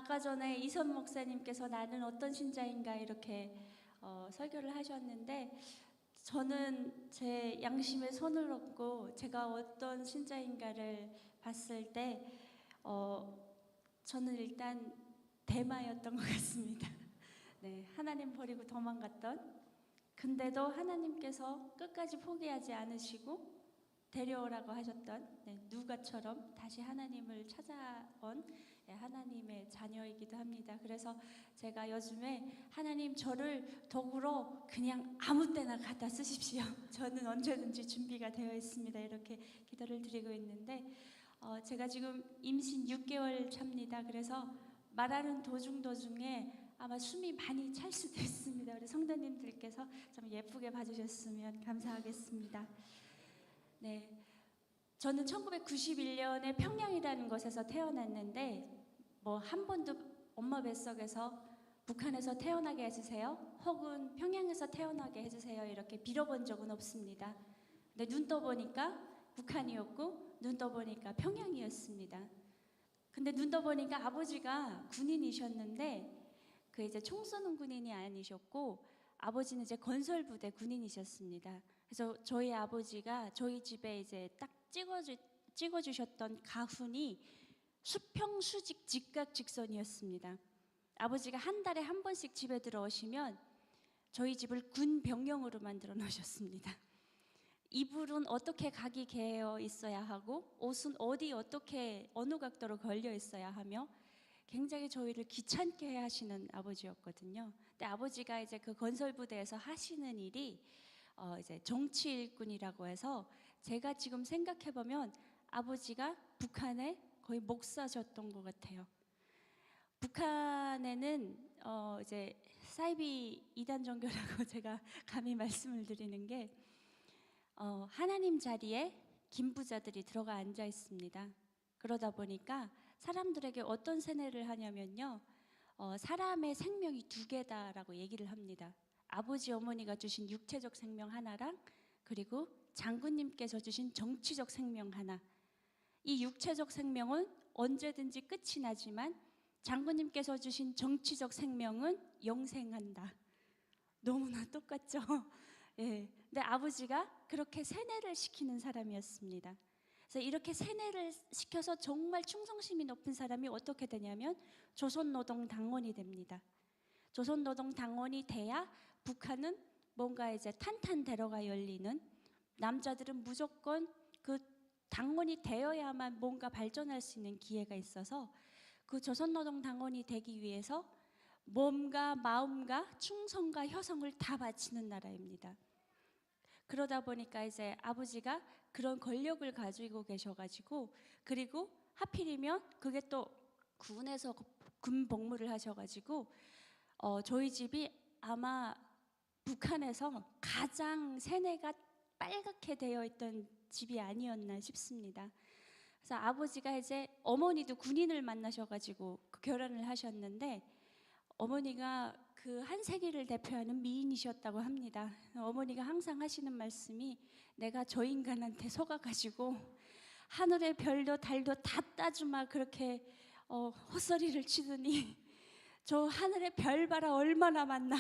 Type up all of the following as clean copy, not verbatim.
아까 전에 이선 목사님께서 나는 어떤 신자인가 이렇게 설교를 하셨는데, 저는 제 양심에 손을 얹고 제가 어떤 신자인가를 봤을 때 저는 일단 대마였던 것 같습니다. 네, 하나님 버리고 도망갔던, 근데도 하나님께서 끝까지 포기하지 않으시고 데려오라고 하셨던, 누가처럼 다시 하나님을 찾아온 하나님의 자녀이기도 합니다. 그래서 제가 요즘에 하나님 저를 도구로 그냥 아무 때나 갖다 쓰십시오. 저는 언제든지 준비가 되어 있습니다. 이렇게 기도를 드리고 있는데, 제가 지금 임신 6개월 차입니다. 그래서 말하는 도중에 아마 숨이 많이 찰 수도 있습니다. 우리 성도님들께서 좀 예쁘게 봐주셨으면 감사하겠습니다. 네, 저는 1991년에 평양이라는 곳에서 태어났는데, 한 번도 엄마 뱃속에서 북한에서 태어나게 해주세요, 혹은 평양에서 태어나게 해주세요 이렇게 빌어본 적은 없습니다. 근데 눈 떠보니까 북한이었고 눈 떠보니까 평양이었습니다. 근데 눈 떠보니까 아버지가 군인이셨는데 그 이제 총 쏘는 군인이 아니셨고, 아버지는 이제 건설부대 군인이셨습니다. 그래서 저희 아버지가 저희 집에 이제 딱 찍어주셨던 가훈이 수평수직 직각직선이었습니다. 아버지가 한 달에 한 번씩 집에 들어오시면 저희 집을 군 병영으로 만들어 놓으셨습니다. 이불은 어떻게 각이 개어 있어야 하고, 옷은 어떻게 어느 각도로 걸려 있어야 하며, 굉장히 저희를 귀찮게 하시는 아버지였거든요. 근데 아버지가 이제 그 건설부대에서 하시는 일이 이제 정치 일꾼이라고 해서, 제가 지금 생각해 보면 아버지가 북한에 거의 목사셨던 것 같아요. 북한에는 이제 사이비 이단 종교라고 제가 감히 말씀을 드리는 게, 하나님 자리에 김부자들이 들어가 앉아 있습니다. 그러다 보니까 사람들에게 어떤 세뇌를 하냐면요, 사람의 생명이 두 개다라고 얘기를 합니다. 아버지 어머니가 주신 육체적 생명 하나랑, 그리고 장군님께서 주신 정치적 생명 하나. 이 육체적 생명은 언제든지 끝이 나지만 장군님께서 주신 정치적 생명은 영생한다. 너무나 똑같죠? 예. 근데 아버지가 그렇게 세뇌를 시키는 사람이었습니다. 그래서 이렇게 세뇌를 시켜서 정말 충성심이 높은 사람이 어떻게 되냐면 조선노동당원이 됩니다. 조선노동당원이 돼야 북한은 뭔가 이제 탄탄대로가 열리는, 남자들은 무조건 그 당원이 되어야만 뭔가 발전할 수 있는 기회가 있어서, 그 조선노동당원이 되기 위해서 몸과 마음과 충성과 효성을 다 바치는 나라입니다. 그러다 보니까 이제 아버지가 그런 권력을 가지고 계셔가지고, 그리고 하필이면 그게 또 군에서 군복무를 하셔가지고 저희 집이 아마 북한에서 가장 세뇌가 빨갛게 되어 있던 집이 아니었나 싶습니다. 그래서 아버지가 이제 어머니도 군인을 만나셔가지고 결혼을 하셨는데, 어머니가 그 한 세기를 대표하는 미인이셨다고 합니다. 어머니가 항상 하시는 말씀이, 내가 저 인간한테 속아가지고 하늘의 별도 달도 다 따주마 그렇게 헛소리를 치더니 저 하늘의 별 봐라 얼마나 많나,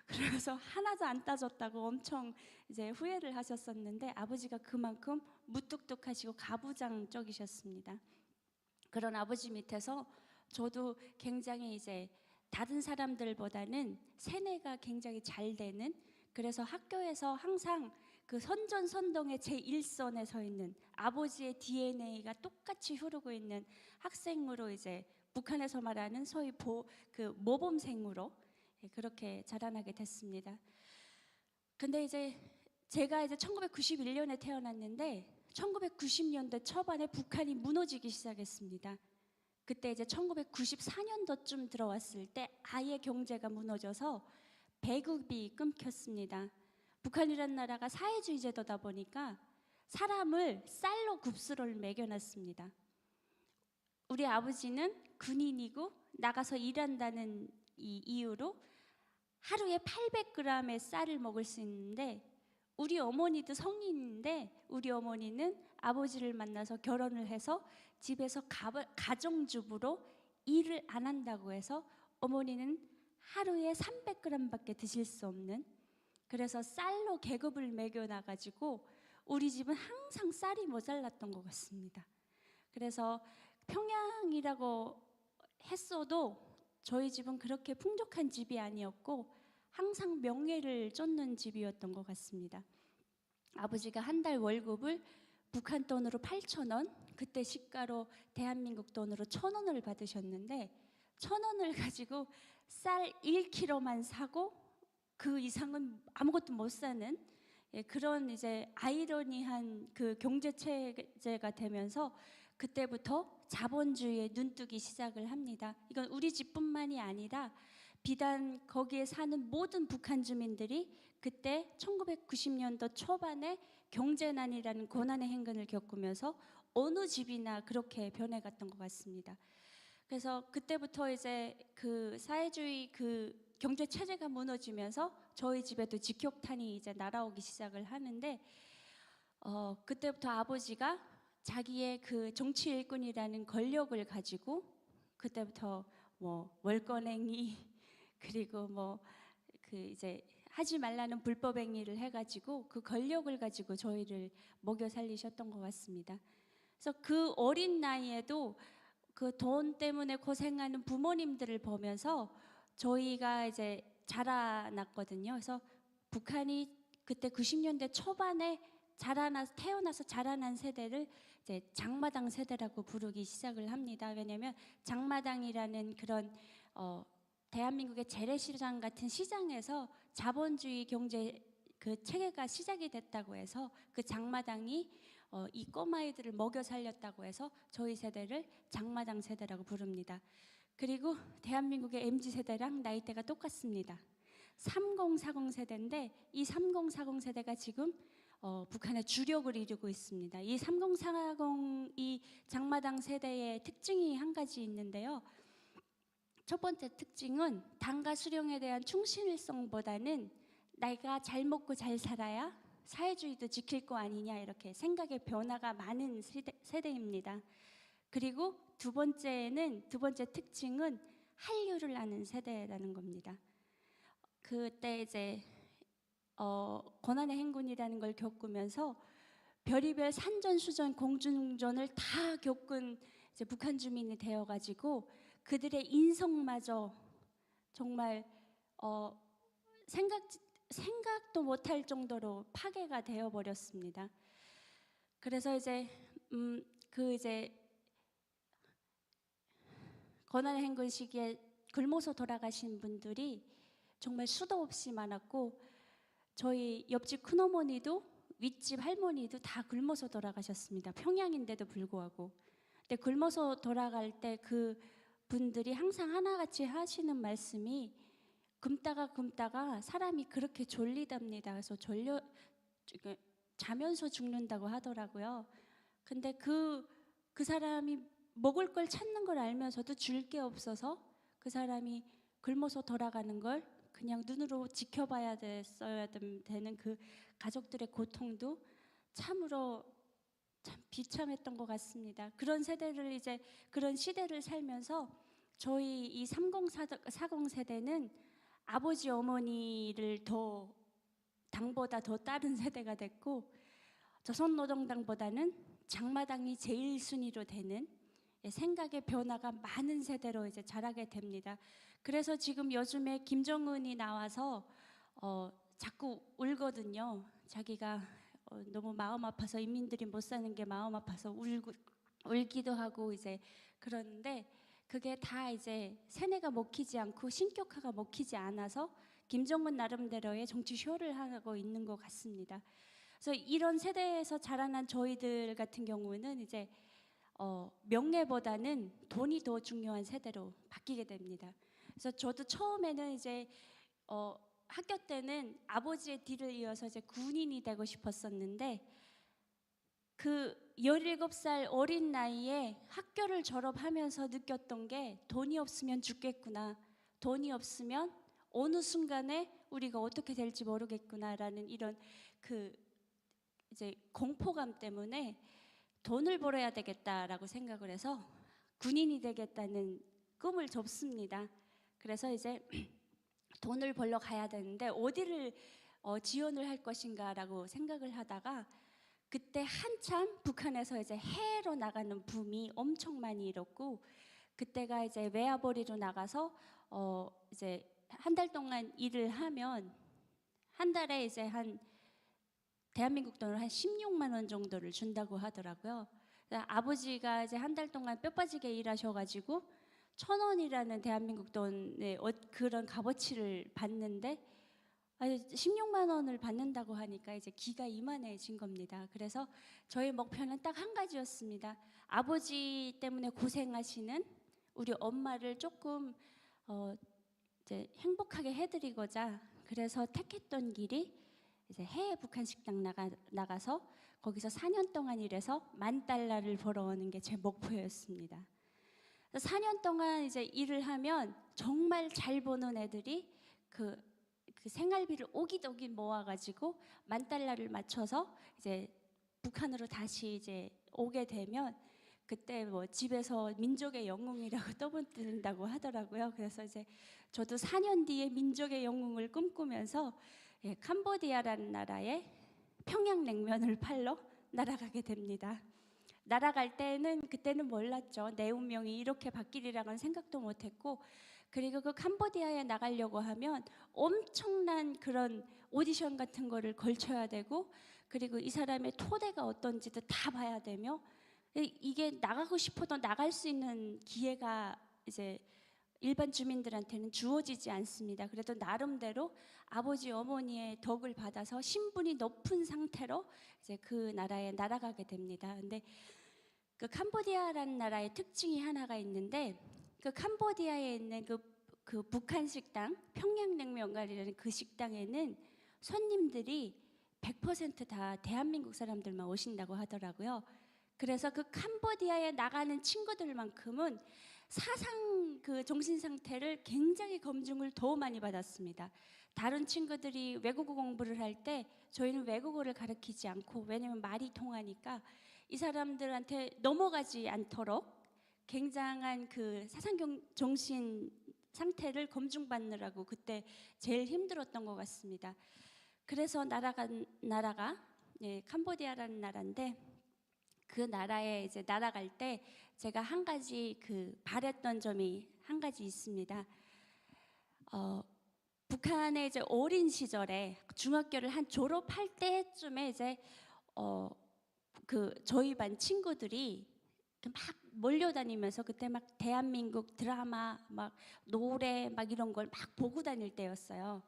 그래서 하나도 안 따졌다고 엄청 이제 후회를 하셨었는데, 아버지가 그만큼 무뚝뚝하시고 가부장적이셨습니다. 그런 아버지 밑에서 저도 굉장히 이제 다른 사람들보다는 세뇌가 굉장히 잘 되는, 그래서 학교에서 항상 그 선전선동의 제1선에 서 있는, 아버지의 DNA가 똑같이 흐르고 있는 학생으로, 이제 북한에서 말하는 소위 모범생으로 그렇게 자라나게 됐습니다. 근데 이제 제가 이제 1991년에 태어났는데 1990년대 초반에 북한이 무너지기 시작했습니다. 그때 이제 1994년도쯤 들어왔을 때 아예 경제가 무너져서 배급이 끊겼습니다. 북한이라는 나라가 사회주의 제도다 보니까 사람을 쌀로 굽수를 매겨놨습니다. 우리 아버지는 군인이고 나가서 일한다는 이 이유로 하루에 800g의 쌀을 먹을 수 있는데, 우리 어머니도 성인인데 우리 어머니는 아버지를 만나서 결혼을 해서 집에서 가정주부로 일을 안 한다고 해서 어머니는 하루에 300g밖에 드실 수 없는, 그래서 쌀로 계급을 매겨놔가지고 우리 집은 항상 쌀이 모자랐던 것 같습니다. 그래서 평양이라고 했어도 저희 집은 그렇게 풍족한 집이 아니었고 항상 명예를 쫓는 집이었던 것 같습니다. 아버지가 한 달 월급을 북한 돈으로 8,000원, 그때 시가로 대한민국 돈으로 1,000원을 받으셨는데 1,000원을 가지고 쌀 1kg만 사고 그 이상은 아무것도 못 사는, 그런 이제 아이러니한 그 경제 체제가 되면서 그때부터 자본주의에 눈뜨기 시작을 합니다. 이건 우리 집뿐만이 아니라 비단 거기에 사는 모든 북한 주민들이 그때 1990년도 초반에 경제난이라는 고난의 행군을 겪으면서 어느 집이나 그렇게 변해갔던 것 같습니다. 그래서 그때부터 이제 그 사회주의 그 경제 체제가 무너지면서 저희 집에도 직격탄이 이제 날아오기 시작을 하는데, 그때부터 아버지가 자기의 그 정치 일꾼이라는 권력을 가지고 그때부터 뭐 월권행위 그리고 뭐 그 이제 하지 말라는 불법 행위를 해가지고 그 권력을 가지고 저희를 먹여 살리셨던 것 같습니다. 그래서 그 어린 나이에도 그 돈 때문에 고생하는 부모님들을 보면서 저희가 이제 자라났거든요. 그래서 북한이 그때 90년대 초반에 태어나서 자라난 세대를 이제 장마당 세대라고 부르기 시작을 합니다. 왜냐하면 장마당이라는 그런 대한민국의 재래시장 같은 시장에서 자본주의 경제 그 체계가 시작이 됐다고 해서 그 장마당이 이 꼬마이들을 먹여 살렸다고 해서 저희 세대를 장마당 세대라고 부릅니다. 그리고 대한민국의 MZ세대랑 나이대가 똑같습니다. 3040 세대인데 이 3040 세대가 지금 북한의 주력을 이루고 있습니다. 이 3040 이 장마당 세대의 특징이 한 가지 있는데요. 첫 번째 특징은 당과 수령에 대한 충실성보다는 내가 잘 먹고 잘 살아야 사회주의도 지킬 거 아니냐, 이렇게 생각의 변화가 많은 세대입니다. 그리고 두 번째 특징은 한류를 아는 세대라는 겁니다. 그때 이제 고난의 행군이라는 걸 겪으면서 별의별 산전수전 공중전을 다 겪은 이제 북한 주민이 되어가지고 그들의 인성마저 정말 생각도 못할 정도로 파괴가 되어버렸습니다. 그래서 이제 고난의 행군 시기에 굶어서 돌아가신 분들이 정말 수도 없이 많았고 저희 옆집 큰어머니도 윗집 할머니도 다 굶어서 돌아가셨습니다. 평양인데도 불구하고. 근데 굶어서 돌아갈 때 그 분들이 항상 하나같이 하시는 말씀이 굶다가 사람이 그렇게 졸리답니다. 그래서 자면서 죽는다고 하더라고요. 근데 그 사람이 먹을 걸 찾는 걸 알면서도 줄 게 없어서 그 사람이 굶어서 돌아가는 걸 그냥 눈으로 지켜봐야 되는 그 가족들의 고통도 참으로 참 비참했던 것 같습니다. 그런 시대를 살면서 저희 이 3040 세대는 아버지 어머니를 당보다 더 따른 세대가 됐고 조선노동당보다는 장마당이 제일 순위로 되는 생각의 변화가 많은 세대로 이제 자라게 됩니다. 그래서 지금 요즘에 김정은이 나와서 자꾸 울거든요. 자기가 너무 마음 아파서 인민들이 못 사는 게 마음 아파서 울기도 하고 이제 그러는데 그게 다 이제 세뇌가 먹히지 않고 신격화가 먹히지 않아서 김정은 나름대로의 정치 쇼를 하고 있는 것 같습니다. 그래서 이런 세대에서 자라난 저희들 같은 경우는 이제 명예보다는 돈이 더 중요한 세대로 바뀌게 됩니다. 그래서 저도 처음에는 이제 학교 때는 아버지의 뒤를 이어서 이제 군인이 되고 싶었었는데 그 17살 어린 나이에 학교를 졸업하면서 느꼈던 게 돈이 없으면 죽겠구나, 돈이 없으면 어느 순간에 우리가 어떻게 될지 모르겠구나라는 이런 그 이제 공포감 때문에 돈을 벌어야 되겠다라고 생각을 해서 군인이 되겠다는 꿈을 접습니다. 그래서 이제 돈을 벌러 가야 되는데 어디를 지원을 할 것인가라고 생각을 하다가 그때 한참 북한에서 이제 해외로 나가는 붐이 엄청 많이 일었고 그때가 이제 외화벌이로 나가서 이제 한 달 동안 일을 하면 한 달에 이제 한 대한민국 돈으로 한 16만 원 정도를 준다고 하더라고요. 아버지가 이제 한 달 동안 뼈 빠지게 일하셔가지고 1,000원이라는 대한민국 돈의 그런 값어치를 받는데 16만 원을 받는다고 하니까 이제 기가 이만해진 겁니다. 그래서 저희 목표는 딱 한 가지였습니다. 아버지 때문에 고생하시는 우리 엄마를 조금 이제 행복하게 해드리고자 그래서 택했던 길이 이제 해외 북한 식당 나가서 거기서 4년 동안 일해서 $10,000를 벌어오는 게 제 목표였습니다. 4년 동안 이제 일을 하면 정말 잘 버는 애들이 그 생활비를 오기도기 모아가지고 $10,000를 맞춰서 이제 북한으로 다시 이제 오게 되면 그때 뭐 집에서 민족의 영웅이라고 떠받든다고 하더라고요. 그래서 이제 저도 4년 뒤에 민족의 영웅을 꿈꾸면서 캄보디아라는 나라에 평양냉면을 팔러 날아가게 됩니다. 날아갈 때는 그때는 몰랐죠. 내 운명이 이렇게 바뀌리라고는 생각도 못했고 그리고 그 캄보디아에 나가려고 하면 엄청난 그런 오디션 같은 거를 걸쳐야 되고 그리고 이 사람의 토대가 어떤지도 다 봐야 되며 이게 나가고 싶어도 나갈 수 있는 기회가 이제 일반 주민들한테는 주어지지 않습니다. 그래도 나름대로 아버지 어머니의 덕을 받아서 신분이 높은 상태로 이제 그 나라에 날아가게 됩니다. 근데 그 캄보디아라는 나라의 특징이 하나가 있는데 그 캄보디아에 있는 그 북한 식당 평양냉면가리라는 그 식당에는 손님들이 100%다 대한민국 사람들만 오신다고 하더라고요. 그래서 그 캄보디아에 나가는 친구들만큼은 사상 그 정신 상태를 굉장히 검증을 더 많이 받았습니다. 다른 친구들이 외국어 공부를 할 때 저희는 외국어를 가르치지 않고 왜냐면 말이 통하니까 이 사람들한테 넘어가지 않도록 굉장한 그 사상 정신 상태를 검증받느라고 그때 제일 힘들었던 것 같습니다. 그래서 나라가 캄보디아라는 나라인데 그 나라에 이제 날아갈 때 제가 한 가지 바랬던 점이 한 가지 있습니다. 북한의 이제 어린 시절에 중학교를 한 졸업할 때쯤에 이제 저희 반 친구들이 막 몰려다니면서 그때 막 대한민국 드라마 막 노래 막 이런 걸 막 보고 다닐 때였어요.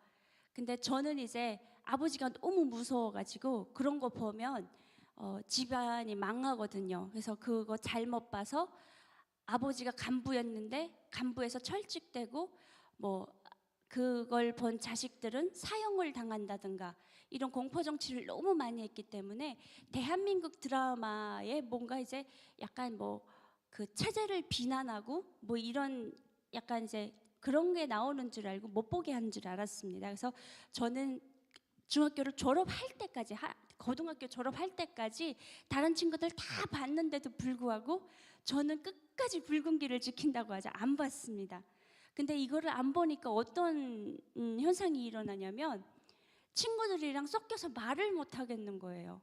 근데 저는 이제 아버지가 너무 무서워가지고 그런 거 보면 집안이 망하거든요. 그래서 그거 잘못 봐서 아버지가 간부였는데 간부에서 철직되고 뭐 그걸 본 자식들은 사형을 당한다든가 이런 공포 정치를 너무 많이 했기 때문에 대한민국 드라마에 뭔가 이제 약간 뭐 그 체제를 비난하고 뭐 이런 약간 이제 그런 게 나오는 줄 알고 못 보게 한 줄 알았습니다. 그래서 저는 중학교를 졸업할 때까지 고등학교 졸업할 때까지 다른 친구들 다 봤는데도 불구하고 저는 끝까지 붉은 길을 지킨다고 하죠. 안 봤습니다. 근데 이거를 안 보니까 어떤 현상이 일어나냐면 친구들이랑 섞여서 말을 못 하겠는 거예요.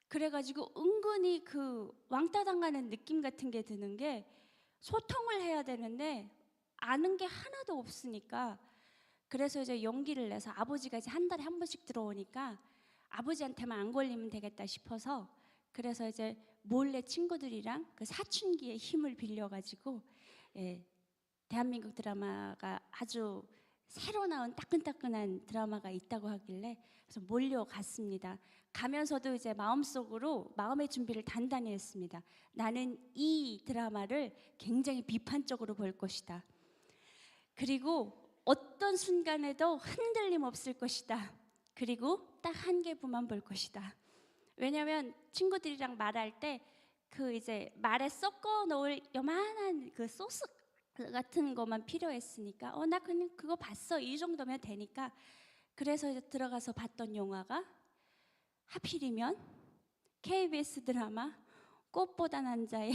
그래가지고 은근히 그 왕따 당하는 느낌 같은 게 드는 게 소통을 해야 되는데 아는 게 하나도 없으니까 그래서 이제 용기를 내서 아버지가 이제 한 달에 한 번씩 들어오니까 아버지한테만 안 걸리면 되겠다 싶어서 그래서 이제 몰래 친구들이랑 그 사춘기의 힘을 빌려가지고 대한민국 드라마가 아주 새로 나온 따끈따끈한 드라마가 있다고 하길래 그래서 몰려갔습니다. 가면서도 이제 마음속으로 마음의 준비를 단단히 했습니다. 나는 이 드라마를 굉장히 비판적으로 볼 것이다. 그리고 어떤 순간에도 흔들림 없을 것이다. 그리고 딱 한 개부만 볼 것이다. 왜냐면 친구들이랑 말할 때 그 이제 말에 섞어 놓을 요만한 그 소스 같은 것만 필요했으니까 나 그냥 그거 봤어 이 정도면 되니까 그래서 이제 들어가서 봤던 영화가 하필이면 KBS 드라마 꽃보다 남자의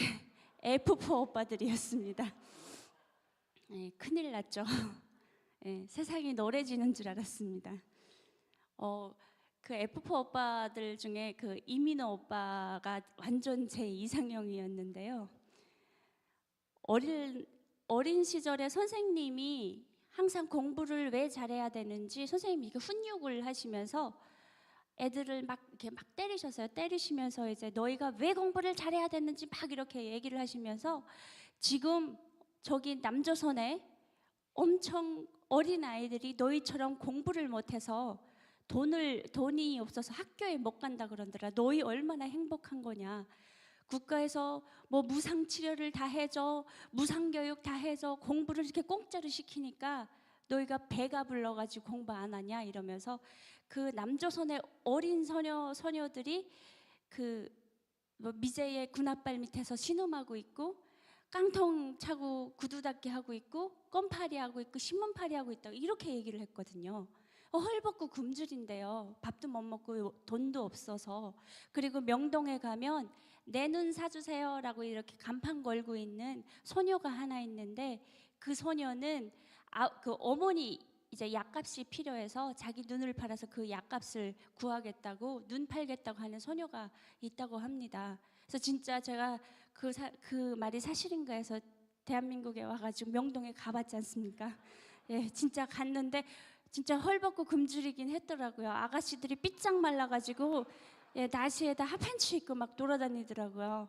F4 오빠들이었습니다. 예, 큰일 났죠. 예, 세상이 노래지는 줄 알았습니다. 그 F4 오빠들 중에 그 이민호 오빠가 완전 제 이상형이었는데요. 어린 시절에 선생님이 항상 공부를 왜 잘해야 되는지 선생님이 이렇게 훈육을 하시면서 애들을 막 이렇게 막 때리셨어요. 때리시면서 이제 너희가 왜 공부를 잘해야 되는지 막 이렇게 얘기를 하시면서 지금 저기 남조선에 엄청 어린 아이들이 너희처럼 공부를 못해서 돈이 없어서 학교에 못 간다 그러더라. 너희 얼마나 행복한 거냐. 국가에서 뭐 무상 치료를 다 해줘, 무상 교육 다 해줘, 공부를 이렇게 공짜로 시키니까 너희가 배가 불러가지고 공부 안 하냐 이러면서 그 남조선의 어린 소녀들이 그 뭐 미제의 군홧발 밑에서 신음하고 있고 깡통 차고 구두 닦기 하고 있고 껌파리 하고 있고 신문파리 하고 있다고 이렇게 얘기를 했거든요. 헐벗고 굶주린데요. 밥도 못 먹고 돈도 없어서. 그리고 명동에 가면 내 눈 사주세요라고 이렇게 간판 걸고 있는 소녀가 하나 있는데 그 소녀는 그 어머니 이제 약값이 필요해서 자기 눈을 팔아서 그 약값을 구하겠다고 눈 팔겠다고 하는 소녀가 있다고 합니다. 그래서 진짜 제가 그 말이 사실인가 해서 대한민국에 와가지고 명동에 가봤지 않습니까? 예, 진짜 갔는데 진짜 헐벗고 굶주리긴 했더라고요. 아가씨들이 삐짝 말라가지고 예, 나시에다 핫팬츠 입고 막 돌아다니더라고요.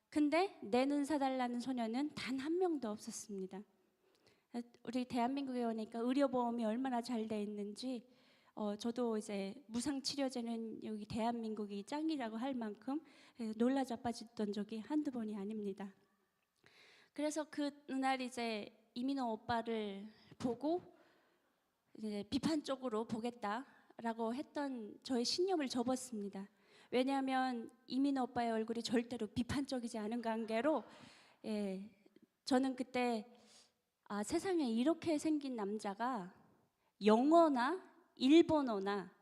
근데 내 눈 사달라는 소녀는 단 한 명도 없었습니다. 우리 대한민국에 오니까 의료보험이 얼마나 잘 돼 있는지 저도 이제 무상치료제는 여기 대한민국이 짱이라고 할 만큼 놀라 자빠졌던 적이 한두 번이 아닙니다. 그래서 그날 이제 이민호 오빠를 보고 이제 비판적으로 보겠다라고 했던 저의 신념을 접었습니다. 왜냐하면 이민호 오빠의 얼굴이 절대로 비판적이지 않은 관계로 저는 그때 세상에 이렇게 생긴 남자가 영어나 일본어나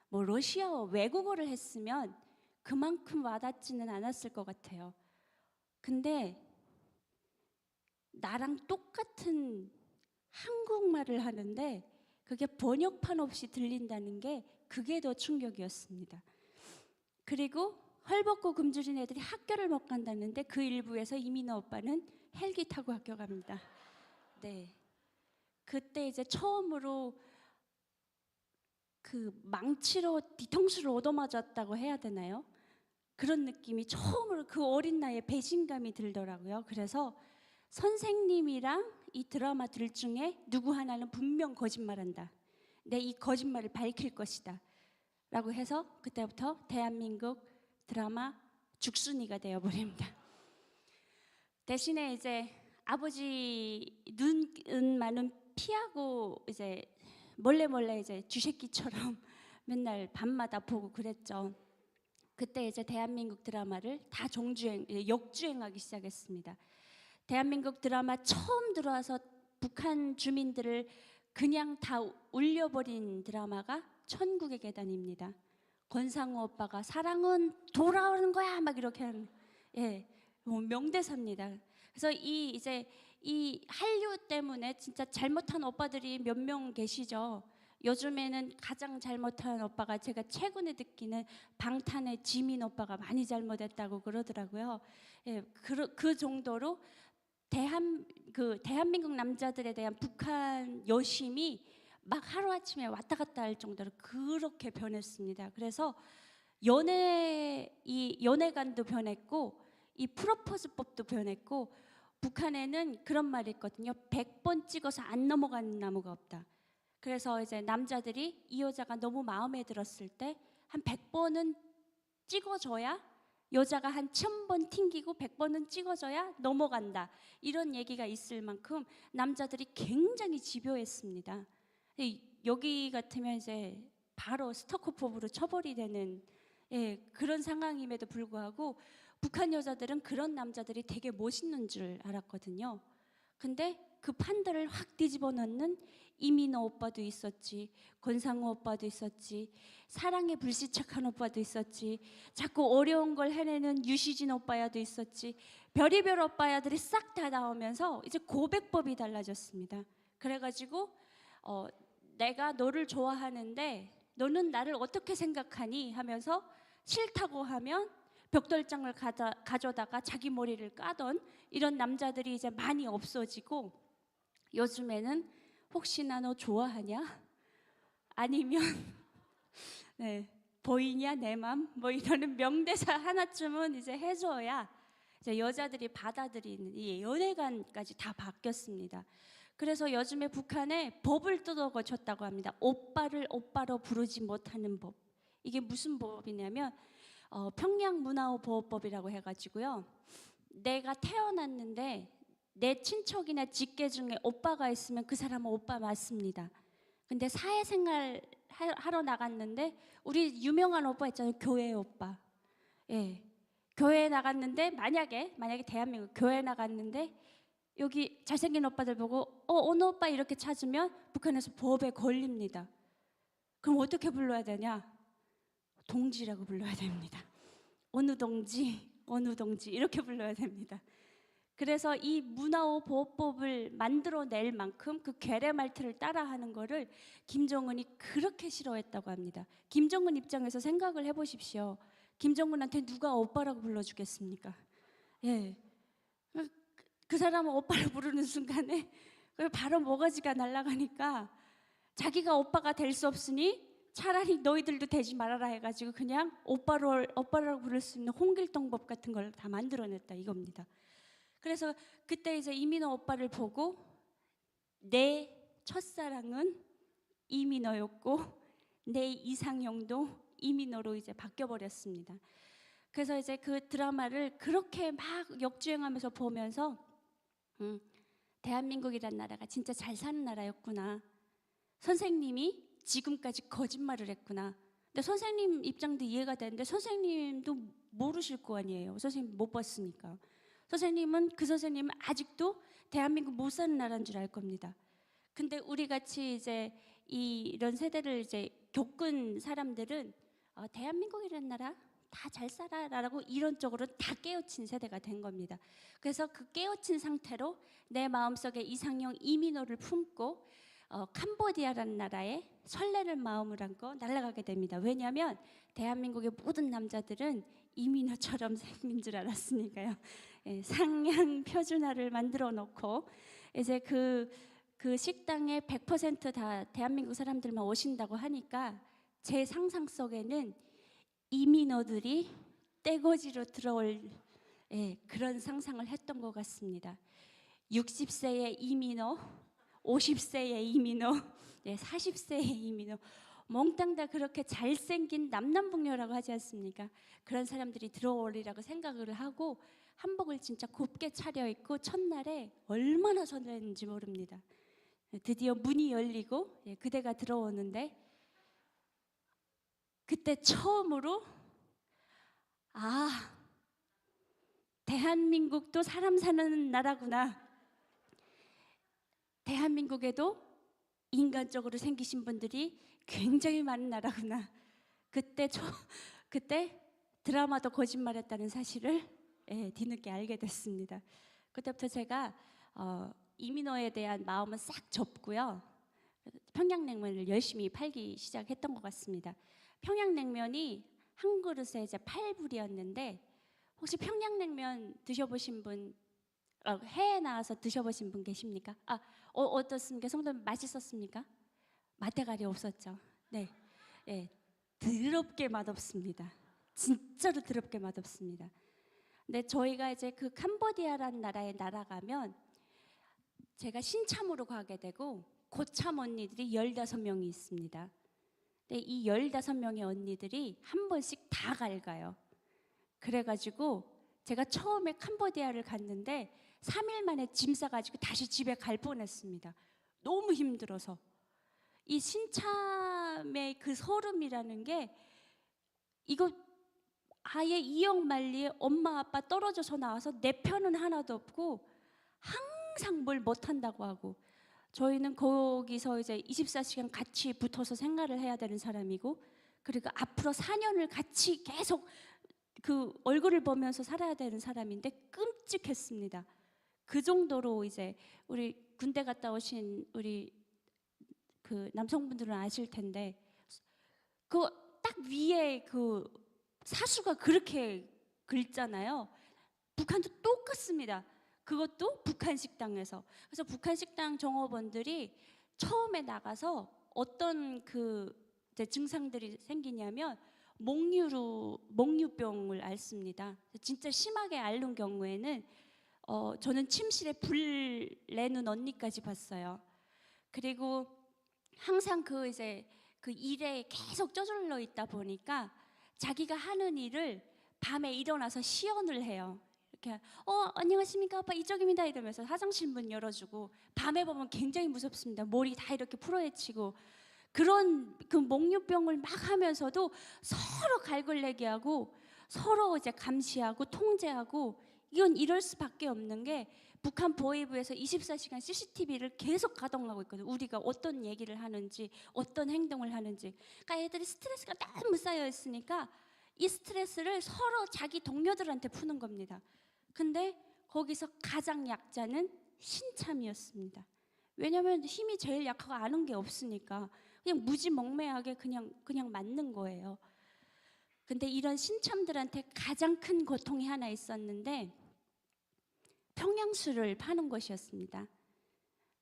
뭐 러시아어 외국어를 했으면 그만큼 와닿지는 않았을 것 같아요. 근데 나랑 똑같은 한국말을 하는데 그게 번역판 없이 들린다는 게 그게 더 충격이었습니다. 그리고 헐벗고 굶주린 애들이 학교를 못 간다는데 그 일부에서 이민호 오빠는 헬기 타고 학교 갑니다. 네, 그때 이제 처음으로 그 망치로 뒤통수를 얻어맞았다고 해야 되나요? 그런 느낌이 처음으로 그 어린 나이에 배신감이 들더라고요. 그래서 선생님이랑 이 드라마들 중에 누구 하나는 분명 거짓말한다. 내 이 거짓말을 밝힐 것이다. 라고 해서 그때부터 대한민국 드라마 죽순이가 되어버립니다. 대신에 이제 아버지 눈만은 피하고 이제 몰래 이제 쥐새끼처럼 맨날 밤마다 보고 그랬죠. 그때 이제 대한민국 드라마를 다 역주행하기 시작했습니다. 대한민국 드라마 처음 들어와서 북한 주민들을 그냥 다 울려버린 드라마가 천국의 계단입니다. 권상우 오빠가 사랑은 돌아오는 거야 막 이렇게 하는 명대사입니다. 그래서 이 한류 때문에 진짜 잘못한 오빠들이 몇 명 계시죠. 요즘에는 가장 잘못한 오빠가 제가 최근에 듣기는 방탄의 지민 오빠가 많이 잘못했다고 그러더라고요. 그 정도로 대한민국 남자들에 대한 북한 여심이 막 하루아침에 왔다 갔다 할 정도로 그렇게 변했습니다. 그래서 연애관도 변했고 이 프로포즈법도 변했고 북한에는 그런 말이 있거든요. 100번 찍어서 안 넘어가는 나무가 없다. 그래서 이제 남자들이 이 여자가 너무 마음에 들었을 때 한 100번은 찍어줘야 여자가 한 1000번 튕기고 100번은 찍어줘야 넘어간다. 이런 얘기가 있을 만큼 남자들이 굉장히 집요했습니다. 여기 같으면 이제 바로 스토커법으로 처벌이 되는 그런 상황임에도 불구하고 북한 여자들은 그런 남자들이 되게 멋있는 줄 알았거든요. 근데 그 판들을 확 뒤집어 놓는 이민호 오빠도 있었지, 권상우 오빠도 있었지, 사랑에 불시착한 오빠도 있었지, 자꾸 어려운 걸 해내는 유시진 오빠야도 있었지. 별의별 오빠야들이 싹 다 나오면서 이제 고백법이 달라졌습니다. 그래가지고 내가 너를 좋아하는데 너는 나를 어떻게 생각하니 하면서 싫다고 하면 벽돌장을 가져다가 자기 머리를 까던 이런 남자들이 이제 많이 없어지고, 요즘에는 혹시나 너 좋아하냐? 아니면 네, 보이냐 내 맘? 뭐 이러는 명대사 하나쯤은 이제 해줘야 이제 여자들이 받아들이는 이 연애관까지 다 바뀌었습니다. 그래서 요즘에 북한에 법을 뜯어 고쳤다고 합니다. 오빠를 오빠로 부르지 못하는 법. 이게 무슨 법이냐면 평양문화보호법이라고 해가지고요. 내가 태어났는데 내 친척이나 직계 중에 오빠가 있으면 그 사람은 오빠 맞습니다. 근데 사회생활 하러 나갔는데 우리 유명한 오빠 있잖아요. 교회 오빠. 예. 교회에 나갔는데 만약에 대한민국 교회에 나갔는데 여기 잘생긴 오빠들 보고 어느 오빠 이렇게 찾으면 북한에서 법에 걸립니다. 그럼 어떻게 불러야 되냐? 동지라고 불러야 됩니다. 어느 동지 이렇게 불러야 됩니다. 그래서 이 문화보호법을 만들어낼 만큼 그 괴뢰말투를 따라하는 거를 김정은이 그렇게 싫어했다고 합니다. 김정은 입장에서 생각을 해보십시오. 김정은한테 누가 오빠라고 불러주겠습니까? 예, 그 사람은 오빠를 부르는 순간에 바로 모가지가 날아가니까 자기가 오빠가 될 수 없으니 차라리 너희들도 되지 말아라 해가지고 그냥 오빠라고 부를 수 있는 홍길동법 같은 걸 다 만들어냈다 이겁니다. 그래서 그때 이제 이민호 오빠를 보고 내 첫사랑은 이민호였고 내 이상형도 이민호로 이제 바뀌어버렸습니다. 그래서 이제 그 드라마를 그렇게 막 역주행하면서 보면서 대한민국이란 나라가 진짜 잘 사는 나라였구나. 선생님이 지금까지 거짓말을 했구나. 근데 선생님 입장도 이해가 되는데 선생님도 모르실 거 아니에요. 선생님 못 봤으니까. 선생님은 아직도 대한민국 못 사는 나라인 줄 알 겁니다. 근데 우리 같이 이제 이런 세대를 이제 겪은 사람들은 대한민국이라는 나라 다 잘 살아라고 이론적으로 다 깨우친 세대가 된 겁니다. 그래서 그 깨우친 상태로 내 마음속에 이상형 이민호를 품고 캄보디아라는 나라에 설레는 마음을 안고 날아가게 됩니다. 왜냐하면 대한민국의 모든 남자들은 이민호처럼 생긴 줄 알았으니까요. 예, 상향 표준화를 만들어 놓고 이제 그 식당에 100% 다 대한민국 사람들만 오신다고 하니까 제 상상 속에는 이민호들이 떼거지로 들어올 그런 상상을 했던 것 같습니다. 60세의 이민호, 50세의 이민호, 40세의 이민호, 몽땅 다 그렇게 잘생긴 남남북녀라고 하지 않습니까? 그런 사람들이 들어오리라고 생각을 하고 한복을 진짜 곱게 차려입고 첫날에 얼마나 설레는지 모릅니다. 드디어 문이 열리고 그대가 들어오는데 그때 처음으로 대한민국도 사람 사는 나라구나. 대한민국에도 인간적으로 생기신 분들이 굉장히 많은 나라구나. 그때 드라마도 거짓말했다는 사실을 뒤늦게 알게 됐습니다. 그때부터 제가 이민호에 대한 마음은 싹 접고요. 평양냉면을 열심히 팔기 시작했던 것 같습니다. 평양냉면이 한 그릇에 이제 8불이었는데 혹시 평양냉면 드셔보신 분, 해외 나와서 드셔보신 분 계십니까? 어떻습니까? 성도님 맛있었습니까? 맛대가리 없었죠. 네, 더럽게 맛없습니다. 진짜로 더럽게 맛없습니다. 근데 저희가 이제 그 캄보디아라는 나라에 날아가면 제가 신참으로 가게 되고 고참 언니들이 15명이 있습니다. 근데 이 15명의 언니들이 한 번씩 다 갈가요. 그래가지고 제가 처음에 캄보디아를 갔는데 3일 만에 짐 싸가지고 다시 집에 갈 뻔했습니다. 너무 힘들어서. 이 신참의 그 서름이라는 게 이거 아예 이역만리에 엄마 아빠 떨어져서 나와서 내 편은 하나도 없고 항상 뭘 못한다고 하고, 저희는 거기서 이제 24시간 같이 붙어서 생활을 해야 되는 사람이고, 그리고 앞으로 4년을 같이 계속 그 얼굴을 보면서 살아야 되는 사람인데 끔찍했습니다. 그 정도로 이제 우리 군대 갔다 오신 우리 그 남성분들은 아실 텐데, 그 딱 위에 그 사수가 그렇게 긁잖아요. 북한도 똑같습니다. 그것도 북한 식당에서. 그래서 북한 식당 종업원들이 처음에 나가서 어떤 그 이제 증상들이 생기냐면 몽유병을 앓습니다. 진짜 심하게 앓는 경우에는 저는 침실에 불 내는 언니까지 봤어요. 그리고 항상 그 이제 그 일에 계속 쩌들러 있다 보니까 자기가 하는 일을 밤에 일어나서 시연을 해요. 이렇게 안녕하십니까 아빠 이쪽입니다 이러면서 화장실 문 열어주고, 밤에 보면 굉장히 무섭습니다. 머리 다 이렇게 풀어헤치고, 그런 그 몽유병을 막 하면서도 서로 갈글내기 하고 서로 이제 감시하고 통제하고, 이건 이럴 수밖에 없는 게 북한 보위부에서 24시간 CCTV를 계속 가동하고 있거든요. 우리가 어떤 얘기를 하는지 어떤 행동을 하는지. 그러니까 애들이 스트레스가 너무 쌓여 있으니까 이 스트레스를 서로 자기 동료들한테 푸는 겁니다. 근데 거기서 가장 약자는 신참이었습니다. 왜냐하면 힘이 제일 약하고 아는 게 없으니까 그냥 무지몽매하게 그냥 맞는 거예요. 근데 이런 신참들한테 가장 큰 고통이 하나 있었는데 평양술을 파는 것이었습니다.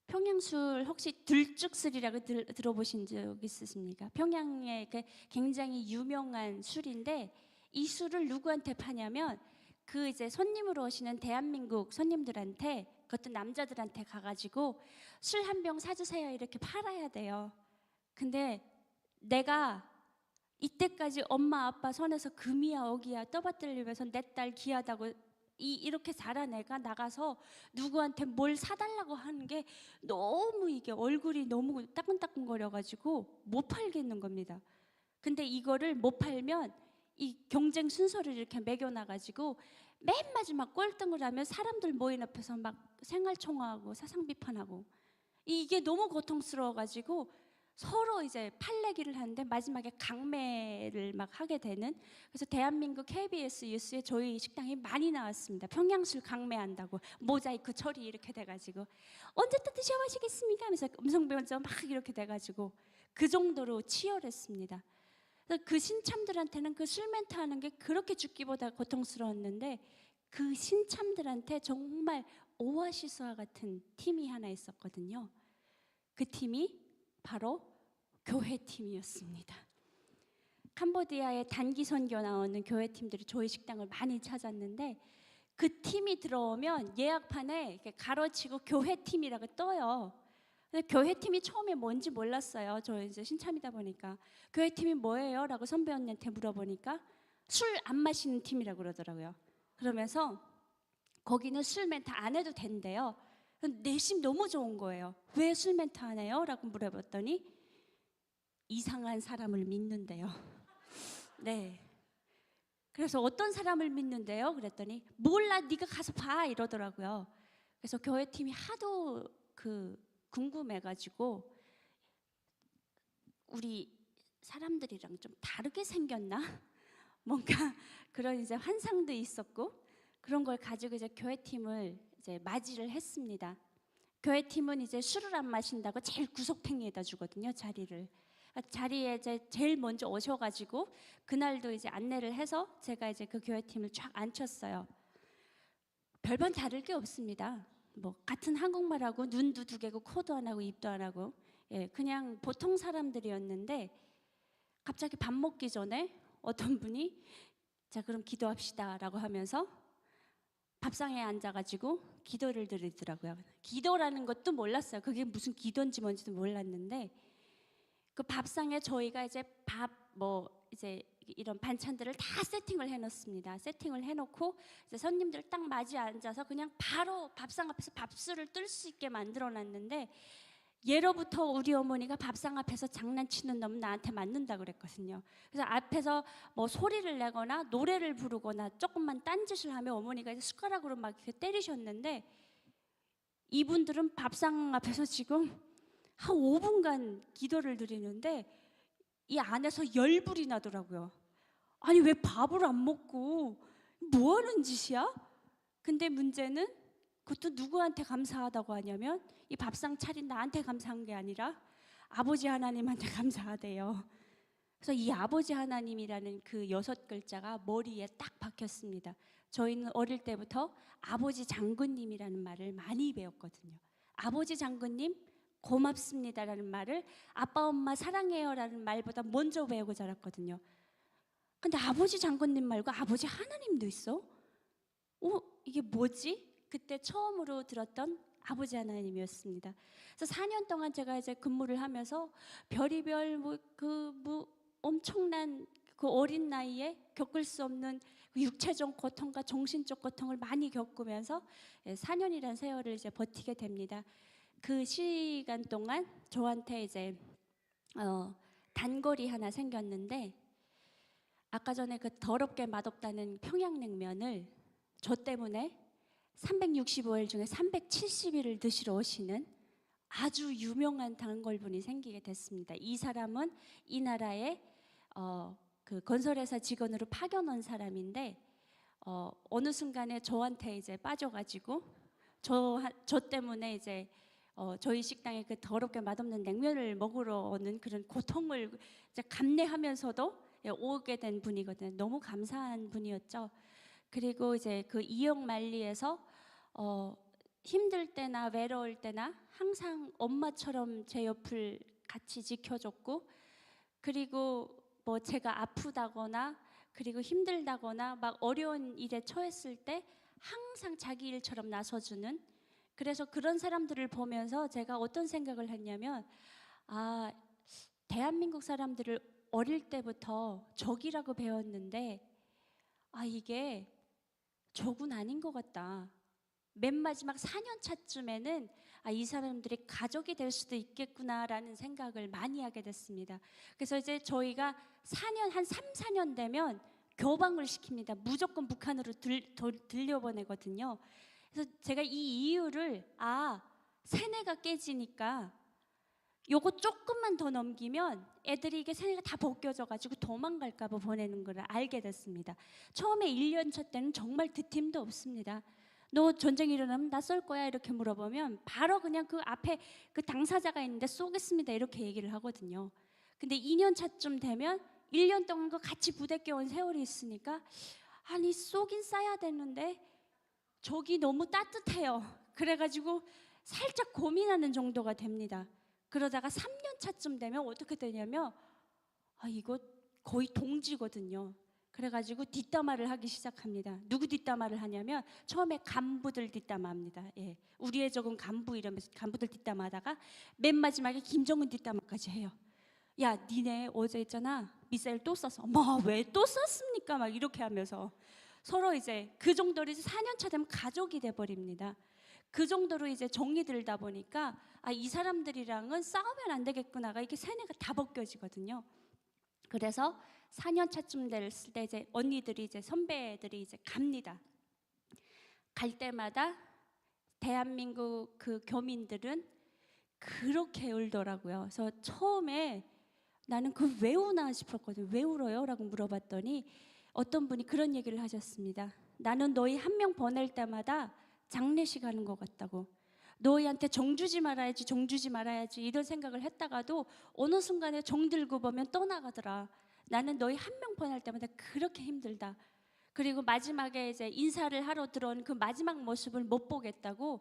평양술 혹시 들쭉술이라고 들어보신 적 있으십니까? 평양의 굉장히 유명한 술인데, 이 술을 누구한테 파냐면 그 이제 손님으로 오시는 대한민국 손님들한테, 그것도 남자들한테 가가지고 술 한 병 사주세요 이렇게 팔아야 돼요. 근데 내가 이때까지 엄마 아빠 손에서 금이야 억이야 떠받들리면서 내 딸 귀하다고 이렇게 자란 애가 나가서 누구한테 뭘 사달라고 하는 게 너무, 이게 얼굴이 너무 따끔따끔거려가지고 못 팔겠는 겁니다. 근데 이거를 못 팔면 이 경쟁 순서를 이렇게 매겨놔가지고 맨 마지막 꼴등을 하면 사람들 모인 앞에서 막 생활총화하고 사상비판하고, 이게 너무 고통스러워가지고 서로 이제 팔레기를 하는데 마지막에 강매를 막 하게 되는. 그래서 대한민국 KBS 뉴스에 저희 식당이 많이 나왔습니다. 평양술 강매한다고 모자이크 처리 이렇게 돼가지고 언제 또 드셔보시겠습니까 하면서 음성변조 막 이렇게 돼가지고 그 정도로 치열했습니다. 그래서 그 신참들한테는 그 술 멘트 하는 게 그렇게 죽기보다 고통스러웠는데, 그 신참들한테 정말 오아시스와 같은 팀이 하나 있었거든요. 그 팀이 바로 교회팀이었습니다. 캄보디아에 단기 선교 나오는 교회팀들이 저희 식당을 많이 찾았는데, 그 팀이 들어오면 예약판에 이렇게 가로치고 교회팀이라고 떠요. 근데 교회팀이 처음에 뭔지 몰랐어요. 저 이제 신참이다 보니까 교회팀이 뭐예요? 라고 선배 언니한테 물어보니까 술 안 마시는 팀이라고 그러더라고요. 그러면서 거기는 술 멘트 안 해도 된대요. 내심 너무 좋은 거예요. 왜 술 멘트 안 해요? 라고 물어봤더니 이상한 사람을 믿는데요. 네. 그래서 어떤 사람을 믿는데요? 그랬더니 몰라 네가 가서 봐 이러더라고요. 그래서 교회팀이 하도 궁금해가지고 우리 사람들이랑 좀 다르게 생겼나? 뭔가 그런 이제 환상도 있었고, 그런 걸 가지고 이제 교회팀을 이제 맞이를 했습니다. 교회팀은 이제 술을 안 마신다고 제일 구석탱이에다 주거든요, 자리를. 자리에 이제 제일 먼저 오셔가지고 그날도 이제 안내를 해서 제가 이제 그 교회팀을 쫙 앉혔어요. 별반 다를 게 없습니다. 뭐 같은 한국말하고 눈도 두 개고 코도 안 하고 입도 안 하고, 그냥 보통 사람들이었는데 갑자기 밥 먹기 전에 어떤 분이 자 그럼 기도합시다 라고 하면서 밥상에 앉아가지고 기도를 드리더라고요. 기도라는 것도 몰랐어요. 그게 무슨 기도인지 뭔지도 몰랐는데, 그 밥상에 저희가 이제 이제 이런 반찬들을 다 세팅을 해놓습니다. 세팅을 해놓고 이제 손님들 딱 맞이 앉아서 그냥 바로 밥상 앞에서 밥술을 뜰 수 있게 만들어놨는데, 예로부터 우리 어머니가 밥상 앞에서 장난치는 놈 나한테 맞는다 그랬거든요. 그래서 앞에서 뭐 소리를 내거나 노래를 부르거나 조금만 딴짓을 하면 어머니가 이제 숟가락으로 막 이렇게 때리셨는데, 이분들은 밥상 앞에서 지금 한 5분간 기도를 드리는데 이 안에서 열불이 나더라고요. 아니 왜 밥을 안 먹고 뭐 하는 짓이야? 근데 문제는 그것도 누구한테 감사하다고 하냐면 이 밥상 차린 나한테 감사한 게 아니라 아버지 하나님한테 감사하대요. 그래서 이 아버지 하나님이라는 그 6글자가 머리에 딱 박혔습니다. 저희는 어릴 때부터 아버지 장군님이라는 말을 많이 배웠거든요. 아버지 장군님 고맙습니다라는 말을 아빠 엄마 사랑해요라는 말보다 먼저 배우고 자랐거든요. 근데 아버지 장군님 말고 아버지 하나님도 있어? 이게 뭐지? 그때 처음으로 들었던 아버지 하나님이었습니다. 그래서 4년 동안 제가 이제 근무를 하면서 별의별 엄청난 그 어린 나이에 겪을 수 없는 그 육체적 고통과 정신적 고통을 많이 겪으면서 4년이란 세월을 이제 버티게 됩니다. 그 시간 동안 저한테 이제 단골이 하나 생겼는데, 아까 전에 그 더럽게 맛없다는 평양냉면을 저 때문에 365일 중에 370일을 드시러 오시는 아주 유명한 단골분이 생기게 됐습니다. 이 사람은 이 나라의 그 건설회사 직원으로 파견 온 사람인데 어느 순간에 저한테 이제 빠져가지고 저 때문에 이제 저희 식당에 그 더럽게 맛없는 냉면을 먹으러 오는 그런 고통을 이제 감내하면서도 오게 된 분이거든요. 너무 감사한 분이었죠. 그리고 이제 그 이역만리에서 힘들 때나 외로울 때나 항상 엄마처럼 제 옆을 같이 지켜줬고, 그리고 뭐 제가 아프다거나 그리고 힘들다거나 막 어려운 일에 처했을 때 항상 자기 일처럼 나서주는, 그래서 그런 사람들을 보면서 제가 어떤 생각을 했냐면, 대한민국 사람들을 어릴 때부터 적이라고 배웠는데 이게 적은 아닌 것 같다. 맨 마지막 4년 차쯤에는 이 사람들이 가족이 될 수도 있겠구나라는 생각을 많이 하게 됐습니다. 그래서 이제 저희가 한 3, 4년 되면 교방을 시킵니다. 무조건 북한으로 들려보내거든요. 그래서 제가 이 이유를 세뇌가 깨지니까 요거 조금만 더 넘기면 애들이 이게 세뇌가 다 벗겨져가지고 도망갈까 봐 보내는 걸 알게 됐습니다. 처음에 1년 차 때는 정말 뒷힘도 없습니다. 너 전쟁이 일어나면 나 쏠 거야 이렇게 물어보면 바로 그냥 그 앞에 그 당사자가 있는데 쏘겠습니다 이렇게 얘기를 하거든요. 근데 2년 차쯤 되면 1년 동안 그 같이 부대 껴온 세월이 있으니까 아니 쏘긴 쏴야 되는데 저기 너무 따뜻해요. 그래가지고 살짝 고민하는 정도가 됩니다. 그러다가 3년 차쯤 되면 어떻게 되냐면 이거 거의 동지거든요. 그래가지고 뒷담화를 하기 시작합니다. 누구 뒷담화를 하냐면 처음에 간부들 뒷담화합니다. 우리의 적은 간부 이러면서 간부들 뒷담화하다가 맨 마지막에 김정은 뒷담화까지 해요. 야 니네 어제 있잖아 미사일 또 쐈어. 엄마 왜 또 쐈습니까? 막 이렇게 하면서 서로 이제 그 정도로 이제 4년 차 되면 가족이 돼버립니다. 그 정도로 이제 정이 들다 보니까 이 사람들이랑은 싸우면 안 되겠구나가 이게 세뇌가 다 벗겨지거든요. 그래서 4년 차쯤 됐을 때 이제 언니들이 이제 선배들이 이제 갑니다. 갈 때마다 대한민국 그 교민들은 그렇게 울더라고요. 그래서 처음에 나는 왜 우나 싶었거든요. 왜 울어요? 라고 물어봤더니 어떤 분이 그런 얘기를 하셨습니다. 나는 너희 한 명 보낼 때마다 장례식 하는 것 같다고. 너희한테 정 주지 말아야지 이런 생각을 했다가도 어느 순간에 정 들고 보면 떠나가더라. 나는 너희 한 명 보낼 때마다 그렇게 힘들다. 그리고 마지막에 이제 인사를 하러 들어온 그 마지막 모습을 못 보겠다고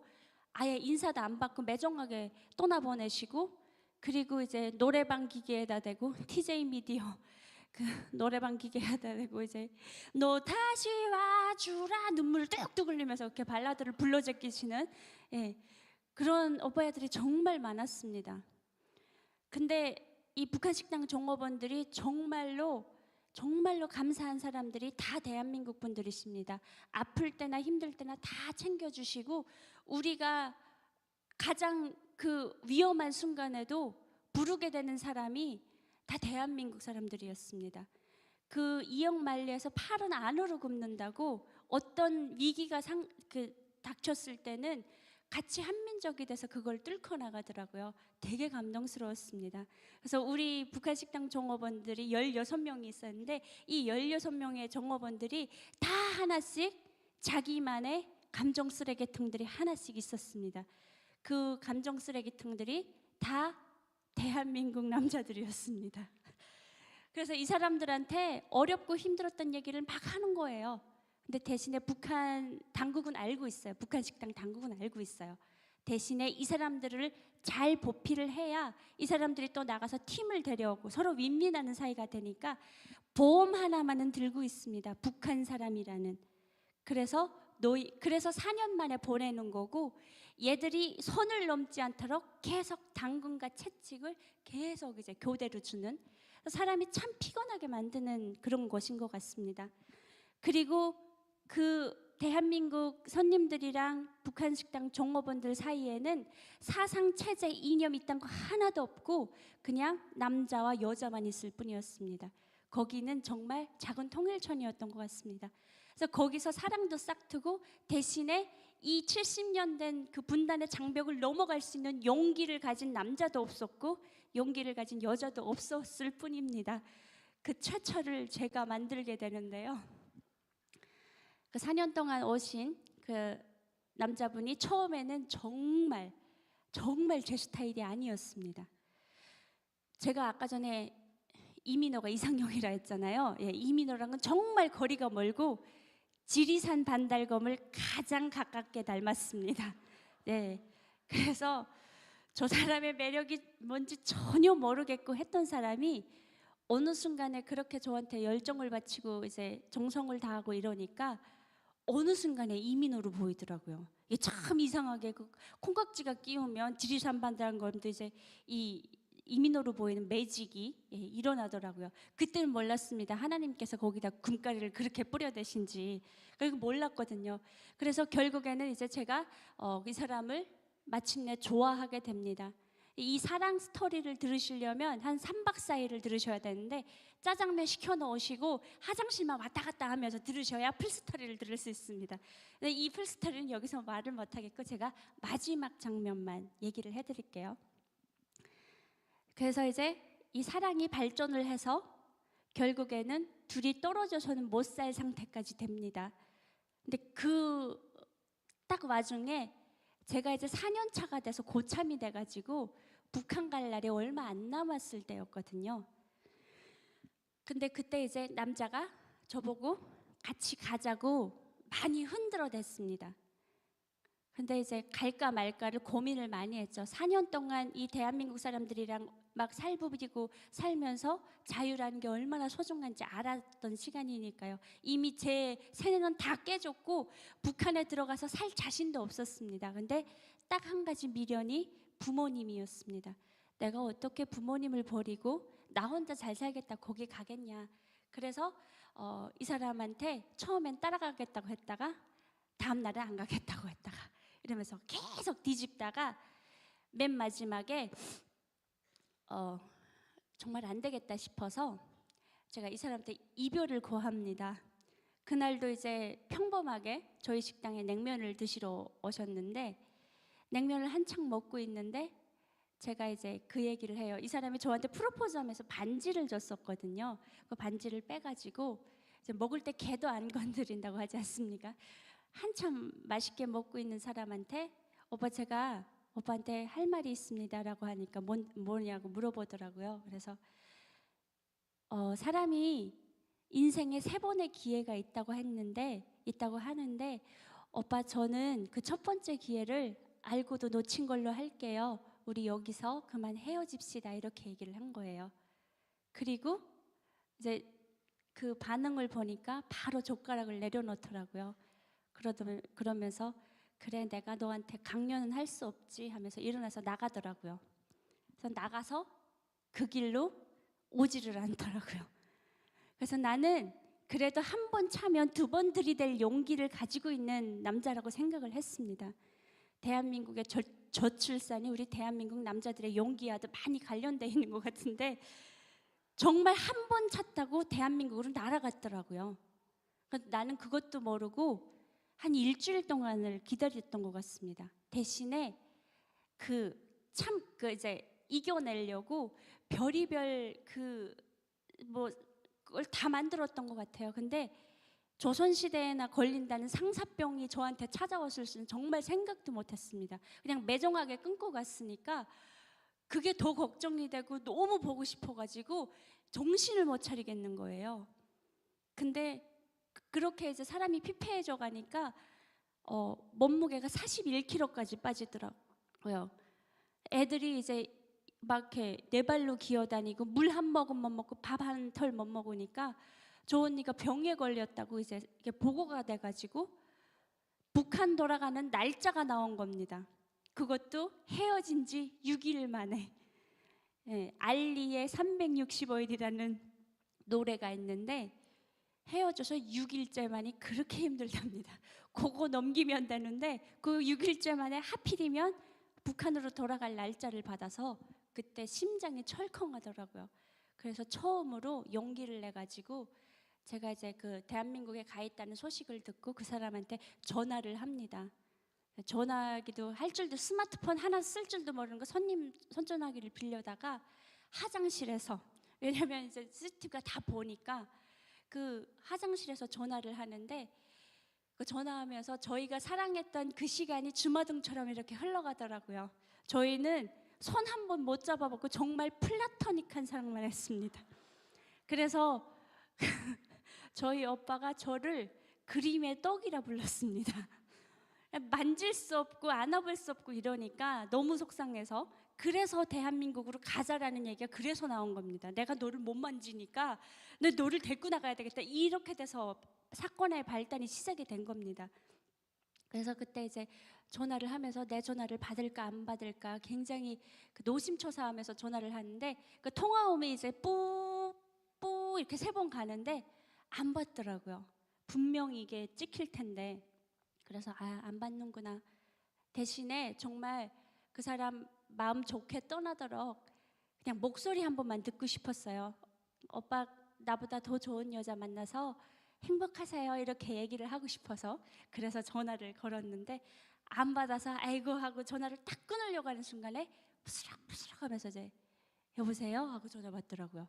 아예 인사도 안 받고 매정하게 떠나보내시고, 그리고 이제 노래방 기계에다 대고 TJ 미디어 그 노래방 기계에다 대고 이제 너 다시 와주라 눈물을 뚝뚝 흘리면서 이렇게 발라드를 불러 제끼시는 그런 오빠야들이 정말 많았습니다. 근데 이 북한 식당 종업원들이 정말로 감사한 사람들이 다 대한민국 분들이십니다. 아플 때나 힘들 때나 다 챙겨주시고 우리가 가장 그 위험한 순간에도 부르게 되는 사람이 다 대한민국 사람들이었습니다. 그 이역만리에서 팔은 안으로 굽는다고 어떤 위기가 닥쳤을 때는 같이 한민족이 돼서 그걸 뚫고 나가더라고요. 되게 감동스러웠습니다. 그래서 우리 북한 식당 종업원들이 16명이 있었는데 이 16명의 종업원들이 다 하나씩 자기만의 감정 쓰레기통들이 하나씩 있었습니다. 그 감정 쓰레기통들이 다 대한민국 남자들이었습니다. 그래서 이 사람들한테 어렵고 힘들었던 얘기를 막 하는 거예요. 근데 대신에 북한 당국은 알고 있어요. 북한 식당 당국은 알고 있어요. 대신에 이 사람들을 잘 보필을 해야 이 사람들이 또 나가서 팀을 데려오고 서로 윈윈하는 사이가 되니까 보험 하나만은 들고 있습니다. 북한 사람이라는. 그래서 4년 만에 보내는 거고, 얘들이 손을 넘지 않도록 계속 당근과 채찍을 계속 이제 교대로 주는, 사람이 참 피곤하게 만드는 그런 것인 것 같습니다. 그리고 그 대한민국 손님들이랑 북한 식당 종업원들 사이에는 사상 체제 이념 있던 거 하나도 없고 그냥 남자와 여자만 있을 뿐이었습니다. 거기는 정말 작은 통일촌이었던 것 같습니다. 그래서 거기서 사랑도 싹트고 대신에 이 70년 된 그 분단의 장벽을 넘어갈 수 있는 용기를 가진 남자도 없었고 용기를 가진 여자도 없었을 뿐입니다. 그 최초를 제가 만들게 되는데요. 그 4년 동안 오신 그 남자분이 처음에는 정말 제 스타일이 아니었습니다. 제가 아까 전에 이민호가 이상형이라 했잖아요. 예, 이민호랑은 정말 거리가 멀고 지리산 반달검을 가장 가깝게 닮았습니다. 네, 그래서 저 사람의 매력이 뭔지 전혀 모르겠고 했던 사람이 어느 순간에 그렇게 저한테 열정을 바치고 이제 정성을 다하고 이러니까 어느 순간에 이민호로 보이더라고요. 이게 참 이상하게 그 콩깍지가 끼우면 지리산 반달검도 이제 이민호로 보이는 매직이 일어나더라고요. 그때는 몰랐습니다. 하나님께서 거기다 금가리를 그렇게 뿌려대신지 그리고 몰랐거든요. 그래서 결국에는 이제 제가 이 사람을 마침내 좋아하게 됩니다. 이 사랑 스토리를 들으시려면 한 3박 4일을 들으셔야 되는데 짜장면 시켜 넣으시고 화장실만 왔다 갔다 하면서 들으셔야 풀스토리를 들을 수 있습니다. 근데 이 풀스토리는 여기서 말을 못하겠고 제가 마지막 장면만 얘기를 해드릴게요. 그래서 이제 이 사랑이 발전을 해서 결국에는 둘이 떨어져서는 못 살 상태까지 됩니다. 근데 그 딱 와중에 제가 이제 4년 차가 돼서 고참이 돼가지고 북한 갈 날이 얼마 안 남았을 때였거든요. 근데 그때 이제 남자가 저보고 같이 가자고 많이 흔들어댔습니다. 근데 이제 갈까 말까를 고민을 많이 했죠. 4년 동안 이 대한민국 사람들이랑 막 살부비고 살면서 자유라는 게 얼마나 소중한지 알았던 시간이니까요. 이미 제 세뇌는 다 깨졌고 북한에 들어가서 살 자신도 없었습니다. 근데 딱 한 가지 미련이 부모님이었습니다. 내가 어떻게 부모님을 버리고 나 혼자 잘 살겠다 거기 가겠냐. 그래서 이 사람한테 처음엔 따라가겠다고 했다가 다음 날은 안 가겠다고 했다가 이러면서 계속 뒤집다가 맨 마지막에 정말 안 되겠다 싶어서 제가 이 사람한테 이별을 고합니다. 그날도 이제 평범하게 저희 식당에 냉면을 드시러 오셨는데 냉면을 한창 먹고 있는데 제가 이제 그 얘기를 해요. 이 사람이 저한테 프로포즈하면서 반지를 줬었거든요. 그 반지를 빼가지고 이제 먹을 때 개도 안 건드린다고 하지 않습니까? 한참 맛있게 먹고 있는 사람한테 오빠 제가 오빠한테 할 말이 있습니다라고 하니까 뭐냐고 물어보더라고요. 그래서 사람이 인생에 3번의 기회가 있다고 하는데 오빠 저는 그 첫 번째 기회를 알고도 놓친 걸로 할게요. 우리 여기서 그만 헤어집시다 이렇게 얘기를 한 거예요. 그리고 이제 그 반응을 보니까 바로 젓가락을 내려놓더라고요. 그러면서 그래 내가 너한테 강요는 할 수 없지 하면서 일어나서 나가더라고요. 그래서 나가서 그 길로 오지를 않더라고요. 그래서 나는 그래도 한 번 차면 2번 들이댈 용기를 가지고 있는 남자라고 생각을 했습니다. 대한민국의 저출산이 우리 대한민국 남자들의 용기와도 많이 관련되어 있는 것 같은데 정말 한 번 찼다고 대한민국으로 날아갔더라고요. 나는 그것도 모르고 한 일주일 동안을 기다렸던 것 같습니다. 대신에 그 이제 이겨내려고 별의별 그걸 다 만들었던 것 같아요. 근데 조선시대에나 걸린다는 상사병이 저한테 찾아왔을 수는 정말 생각도 못했습니다. 그냥 매정하게 끊고 갔으니까 그게 더 걱정이 되고 너무 보고 싶어가지고 정신을 못 차리겠는 거예요. 근데 그렇게 이제 사람이 피폐해져 가니까 몸무게가 41kg까지 빠지더라고요. 애들이 이제 막 이렇게 네 발로 기어다니고 물 한 모금 못 먹고 밥 한 털 못 먹으니까 저 언니가 병에 걸렸다고 이제 이게 보고가 돼가지고 북한 돌아가는 날짜가 나온 겁니다. 그것도 헤어진 지 6일 만에. 알리의 365일이라는 노래가 있는데 헤어져서 6일째 만이 그렇게 힘들답니다. 그거 넘기면 되는데 그 6일째 만에 하필이면 북한으로 돌아갈 날짜를 받아서 그때 심장이 철컹하더라고요. 그래서 처음으로 용기를 내가지고 제가 이제 그 대한민국에 가 있다는 소식을 듣고 그 사람한테 전화를 합니다. 전화기도 할 줄도, 스마트폰 하나 쓸 줄도 모르는 거 손님 손전화기를 빌려다가 화장실에서, 왜냐면 이제 CCTV가 다 보니까 그 화장실에서 전화를 하는데 그 전화하면서 저희가 사랑했던 그 시간이 주마등처럼 이렇게 흘러가더라고요. 저희는 손 한 번 못 잡아보고 정말 플라토닉한 사랑만 했습니다. 그래서 저희 오빠가 저를 그림의 떡이라 불렀습니다. 만질 수 없고 안아볼 수 없고 이러니까 너무 속상해서, 그래서 대한민국으로 가자라는 얘기가 그래서 나온 겁니다. 내가 너를 못 만지니까 너를 데리고 나가야 되겠다. 이렇게 돼서 사건의 발단이 시작이 된 겁니다. 그래서 그때 이제 전화를 하면서 내 전화를 받을까 안 받을까 굉장히 노심초사하면서 전화를 하는데 그 통화음이 이제 뿌뿌 이렇게 3번 가는데 안 받더라고요. 분명히 이게 찍힐 텐데. 그래서 안 받는구나. 대신에 정말 그 사람 마음 좋게 떠나도록 그냥 목소리 한 번만 듣고 싶었어요. 오빠 나보다 더 좋은 여자 만나서 행복하세요 이렇게 얘기를 하고 싶어서. 그래서 전화를 걸었는데 안 받아서 아이고 하고 전화를 딱 끊으려고 하는 순간에 부스럭부스럭 하면서 이제 여보세요 하고 전화 받더라고요.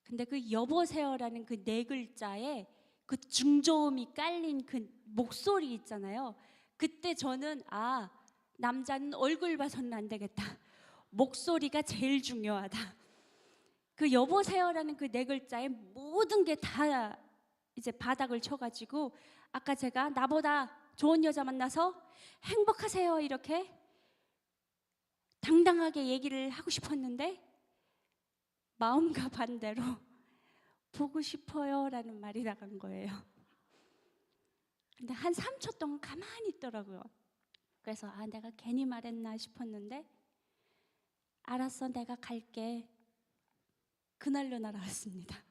근데 그 여보세요라는 그 4글자에 그 중저음이 깔린 그 목소리 있잖아요. 그때 저는 남자는 얼굴 봐서는 안 되겠다. 목소리가 제일 중요하다. 그 여보세요라는 그 4글자에 모든 게 다 이제 바닥을 쳐가지고 아까 제가 나보다 좋은 여자 만나서 행복하세요 이렇게 당당하게 얘기를 하고 싶었는데 마음과 반대로 보고 싶어요 라는 말이 나간 거예요. 근데 한 3초 동안 가만히 있더라고요. 그래서 내가 괜히 말했나 싶었는데 알았어 내가 갈게. 그날로 날아왔습니다.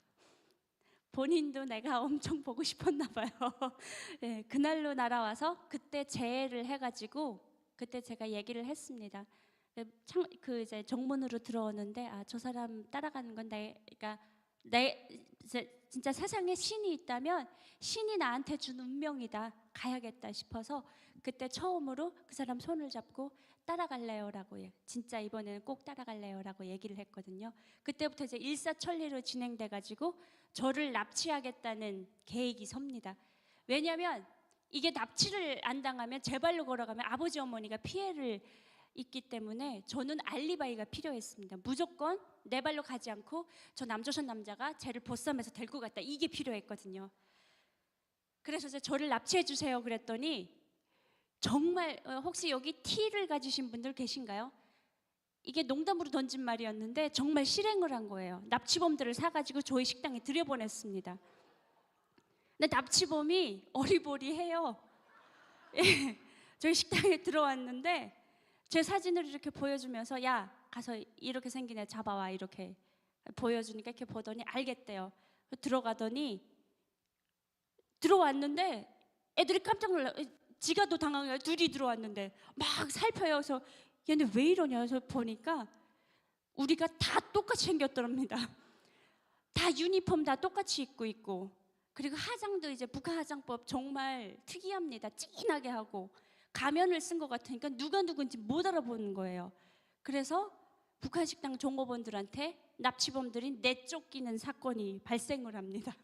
본인도 내가 엄청 보고 싶었나 봐요. 네, 그날로 날아와서 그때 재회를 해가지고 그때 제가 얘기를 했습니다. 그 이제 정문으로 들어오는데 저 사람 따라가는 건 그러니까 진짜 세상에 신이 있다면 신이 나한테 준 운명이다. 가야겠다 싶어서 그때 처음으로 그 사람 손을 잡고 따라갈래요라고, 진짜 이번에는 꼭 따라갈래요라고 얘기를 했거든요. 그때부터 이제 일사천리로 진행돼가지고 저를 납치하겠다는 계획이 섭니다. 왜냐하면 이게 납치를 안 당하면 제 발로 걸어가면 아버지 어머니가 피해를 있기 때문에 저는 알리바이가 필요했습니다. 무조건 내 발로 가지 않고 저 남조선 남자가 쟤를 보쌈해서 데리고 갔다, 이게 필요했거든요. 그래서 이제 저를 납치해 주세요 그랬더니 정말 혹시 여기 T를 가지신 분들 계신가요? 이게 농담으로 던진 말이었는데 정말 실행을 한 거예요. 납치범들을 사가지고 저희 식당에 들여보냈습니다. 근데 납치범이 어리버리해요. 예, 저희 식당에 들어왔는데 제 사진을 이렇게 보여주면서 야 가서 이렇게 생긴 애 잡아와 이렇게 보여주니까 이렇게 보더니 알겠대요. 들어가더니 들어왔는데 애들이 깜짝 놀라. 지가 또 당황해요. 둘이 들어왔는데 막 살펴요. 그래서 얘네 왜 이러냐 해서 보니까 우리가 다 똑같이 생겼더랍니다. 다 유니폼 다 똑같이 입고 있고, 그리고 화장도 이제 북한 화장법 정말 특이합니다. 진하게 하고, 가면을 쓴 것 같으니까 누가 누군지 못 알아보는 거예요. 그래서 북한 식당 종업원들한테 납치범들이 내쫓기는 사건이 발생을 합니다.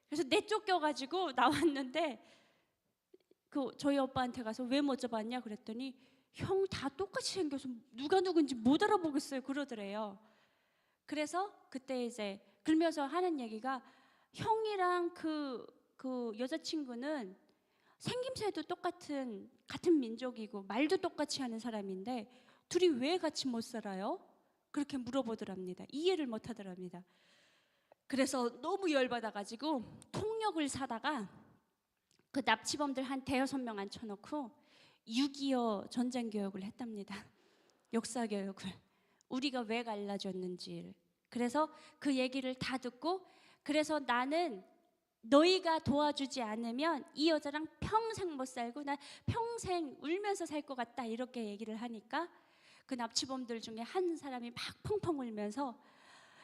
그래서 내쫓겨가지고 나왔는데 저희 오빠한테 가서 왜 못 잡았냐 그랬더니 형 다 똑같이 생겨서 누가 누군지 못 알아보겠어요 그러더래요. 그래서 그때 이제 그러면서 하는 얘기가 형이랑 그 여자친구는 생김새도 같은 민족이고 말도 똑같이 하는 사람인데 둘이 왜 같이 못 살아요? 그렇게 물어보더랍니다. 이해를 못 하더랍니다. 그래서 너무 열받아가지고 통역을 사다가 그 납치범들 한 5-6명 앉혀놓고 6.25 전쟁교육을 했답니다. 역사교육을. 우리가 왜 갈라졌는지를. 그래서 그 얘기를 다 듣고 그래서 나는 너희가 도와주지 않으면 이 여자랑 평생 못 살고 나 평생 울면서 살 것 같다 이렇게 얘기를 하니까 그 납치범들 중에 한 사람이 막 펑펑 울면서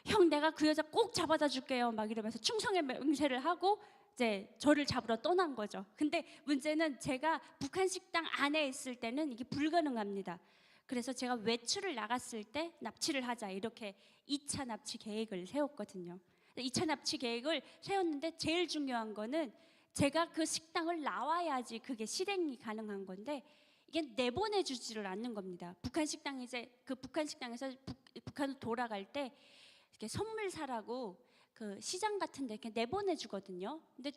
형 내가 그 여자 꼭 잡아다 줄게요 막 이러면서 충성의 맹세를 하고 이제 저를 잡으러 떠난 거죠. 근데 문제는 제가 북한 식당 안에 있을 때는 이게 불가능합니다. 그래서 제가 외출을 나갔을 때 납치를 하자 이렇게 2차 납치 계획을 세웠거든요. 2차 납치 계획을 세웠는데 제일 중요한 거는 제가 그 식당을 나와야지 그게 실행이 가능한 건데 이게 내보내주지를 않는 겁니다. 북한 식당 이제 그 북한 식당에서 북한으로 돌아갈 때 이렇게 선물 사라고 그 시장 같은 데 이렇게 내보내주거든요. 근데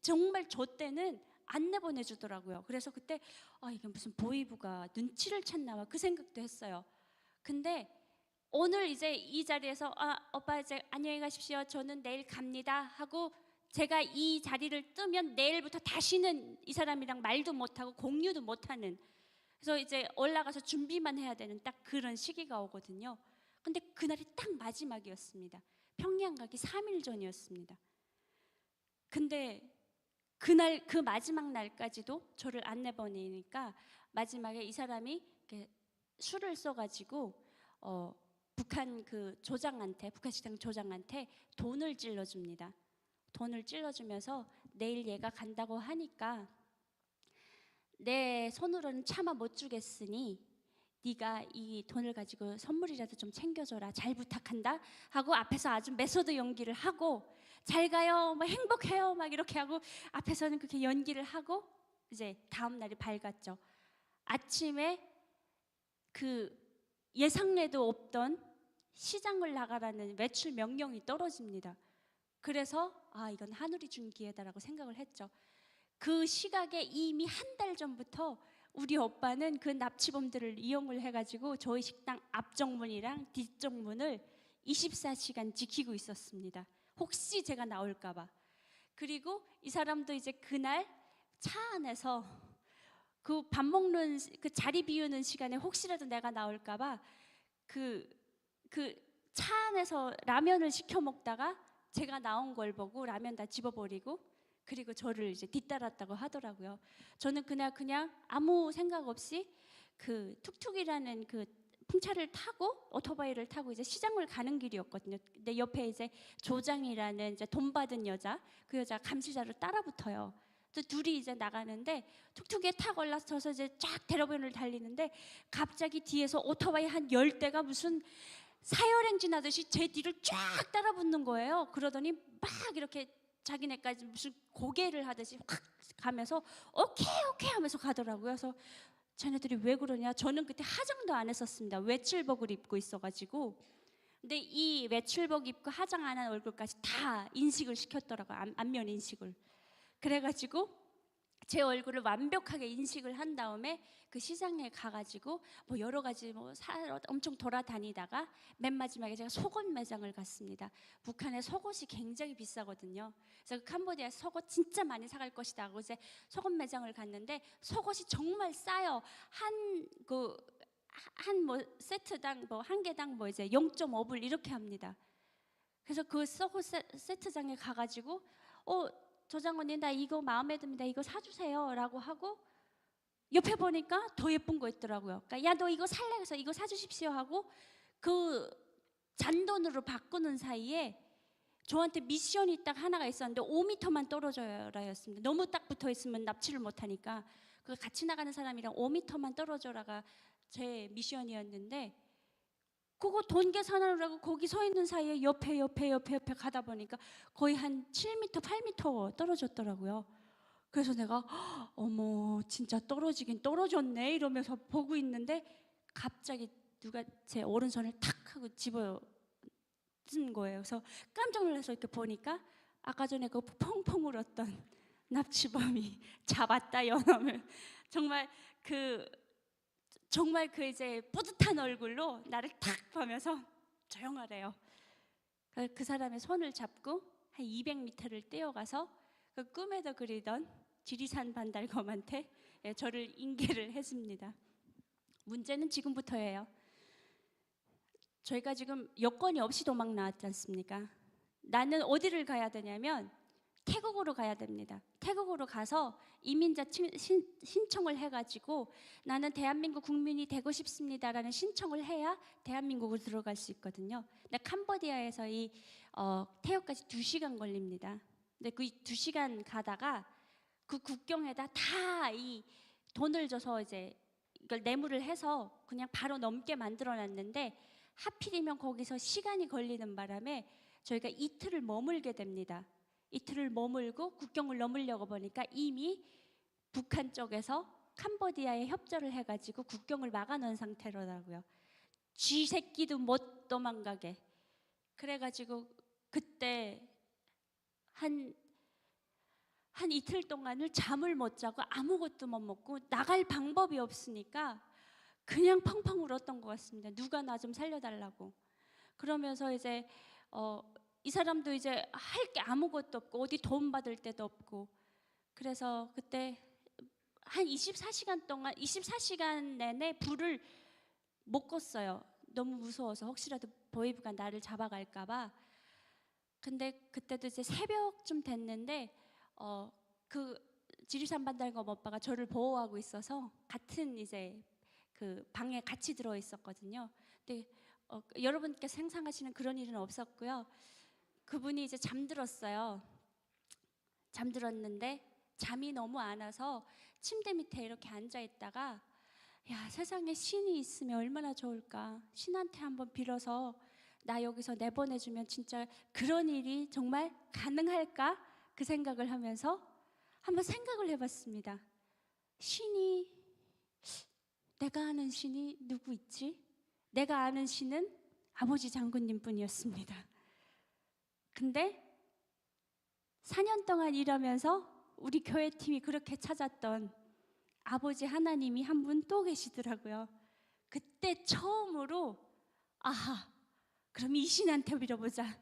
정말 저 때는 안 내보내주더라고요. 그래서 그때 이게 무슨 보이부가 눈치를 챘나 그 생각도 했어요. 근데 오늘 이제 이 자리에서 오빠 이제 안녕히 가십시오. 저는 내일 갑니다 하고 제가 이 자리를 뜨면 내일부터 다시는 이 사람이랑 말도 못하고 공유도 못하는 그래서 이제 올라가서 준비만 해야 되는 딱 그런 시기가 오거든요. 근데 그날이 딱 마지막이었습니다. 평양 가기 3일 전이었습니다. 근데 그날 그 마지막 날까지도 저를 안 내보내니까 마지막에 이 사람이 이렇게 술을 써가지고 북한 그 조장한테 북한 식당 조장한테 돈을 찔러줍니다. 돈을 찔러주면서 내일 얘가 간다고 하니까 내 손으로는 차마 못 주겠으니 네가 이 돈을 가지고 선물이라도 좀 챙겨줘라 잘 부탁한다 하고 앞에서 아주 메소드 연기를 하고 잘 가요 뭐 행복해요 막 이렇게 하고 앞에서는 그렇게 연기를 하고 이제 다음 날이 밝았죠. 아침에 그 예상에도 없던 시장을 나가라는 외출 명령이 떨어집니다. 그래서 이건 하늘이 준 기회다라고 생각을 했죠. 그 시각에 이미 한 달 전부터 우리 오빠는 그 납치범들을 이용을 해가지고 저희 식당 앞정문이랑 뒷정문을 24시간 지키고 있었습니다. 혹시 제가 나올까봐. 그리고 이 사람도 이제 그날 차 안에서 그 밥 먹는 그 자리 비우는 시간에 혹시라도 내가 나올까봐 그 차 안에서 라면을 시켜 먹다가 제가 나온 걸 보고 라면 다 집어버리고 그리고 저를 이제 뒤따랐다고 하더라고요. 저는 그냥 아무 생각 없이 그 툭툭이라는 그 풍차를 타고 오토바이를 타고 이제 시장을 가는 길이었거든요. 근데 옆에 이제 조장이라는 이제 돈 받은 여자, 그 여자 감시자로 따라붙어요. 또 둘이 이제 나가는데 툭툭이에 탁 올라서서 이제 쫙 대로변을 달리는데 갑자기 뒤에서 오토바이 한 10대가 무슨 사혈행진 하듯이 제 뒤를 쫙 따라붙는 거예요. 그러더니 막 이렇게 자기네까지 무슨 고개를 하듯이 확 가면서 오케이 하면서 가더라고요. 그래서 쟤네들이 왜 그러냐? 저는 그때 화장도 안 했었습니다. 외출복을 입고 있어가지고. 근데 이 외출복 입고 화장 안 한 얼굴까지 다 인식을 시켰더라고요. 안면 인식을. 그래가지고 제 얼굴을 완벽하게 인식을 한 다음에 그 시장에 가가지고 뭐 여러 가지 뭐 사러 엄청 돌아다니다가 맨 마지막에 제가 속옷 매장을 갔습니다. 북한에 속옷이 굉장히 비싸거든요. 그래서 캄보디아에서 속옷 진짜 많이 사갈 것이다 하고 이제 속옷 매장을 갔는데 속옷이 정말 싸요. 한 뭐 세트당 뭐 한 개당 뭐 이제 0.5불 이렇게 합니다. 그래서 그 속옷 세트장에 가가지고 조장언니 나 이거 마음에 듭니다. 이거 사주세요 라고 하고 옆에 보니까 더 예쁜 거 있더라고요. 그러니까 야 너 이거 살래? 그래서 이거 사주십시오 하고 그 잔돈으로 바꾸는 사이에 저한테 미션이 딱 하나가 있었는데 5m만 떨어져라였습니다. 너무 딱 붙어 있으면 납치를 못하니까 그 같이 나가는 사람이랑 5m만 떨어져라가 제 미션이었는데, 그거 돈 계산하려고 거기 서 있는 사이에 옆에 가다 보니까 거의 한 7m, 8m 떨어졌더라고요. 그래서 내가 어머 진짜 떨어지긴 떨어졌네 이러면서 보고 있는데, 갑자기 누가 제 오른손을 탁 하고 집어 든 거예요. 그래서 깜짝 놀라서 이렇게 보니까 아까 전에 그 펑펑 울었던 납치범이 잡았다 연엄을 정말 그 이제 뿌듯한 얼굴로 나를 탁 보면서 조용하래요. 그 사람의 손을 잡고 한 200m를 뛰어가서 그 꿈에도 그리던 지리산 반달검한테 저를 인계를 했습니다. 문제는 지금부터예요. 저희가 지금 여건이 없이 도망 나왔지 않습니까? 나는 어디를 가야 되냐면 태국으로 가야 됩니다. 태국으로 가서 이민자 신청을 해가지고 나는 대한민국 국민이 되고 싶습니다라는 신청을 해야 대한민국으로 들어갈 수 있거든요. 근데 캄보디아에서 태국까지 2시간 걸립니다. 근데 그 2시간 가다가 그 국경에다 다 이 돈을 줘서 이제 이걸 뇌물을 해서 그냥 바로 넘게 만들어놨는데, 하필이면 거기서 시간이 걸리는 바람에 저희가 이틀을 머물게 됩니다. 이틀을 머물고 국경을 넘으려고 보니까 이미 북한 쪽에서 캄보디아에 협조를 해가지고 국경을 막아놓은 상태로라고요. 쥐새끼도 못 도망가게. 그래가지고 그때 한 이틀 동안을 잠을 못 자고 아무것도 못 먹고 나갈 방법이 없으니까 그냥 펑펑 울었던 것 같습니다. 누가 나 좀 살려달라고. 그러면서 이제 이 사람도 이제 할 게 아무것도 없고 어디 도움 받을 데도 없고, 그래서 그때 한 24시간 내내 불을 못 껐어요. 너무 무서워서 혹시라도 보이브가 나를 잡아갈까 봐. 근데 그때도 이제 새벽쯤 됐는데 그 지리산 반달검 오빠가 저를 보호하고 있어서 같은 이제 그 방에 같이 들어 있었거든요. 근데 여러분께서 상상하시는 그런 일은 없었고요. 그분이 이제 잠들었어요. 잠들었는데 잠이 너무 안 와서 침대 밑에 이렇게 앉아 있다가, 야, 세상에 신이 있으면 얼마나 좋을까, 신한테 한번 빌어서 나 여기서 내보내주면 진짜 그런 일이 정말 가능할까, 그 생각을 하면서 한번 생각을 해봤습니다. 내가 아는 신이 누구 있지? 내가 아는 신은 아버지 장군님 뿐이었습니다. 근데 4년 동안 일하면서 우리 교회팀이 그렇게 찾았던 아버지 하나님이 한 분 또 계시더라고요. 그때 처음으로 아하, 그럼 이 신한테 빌어보자.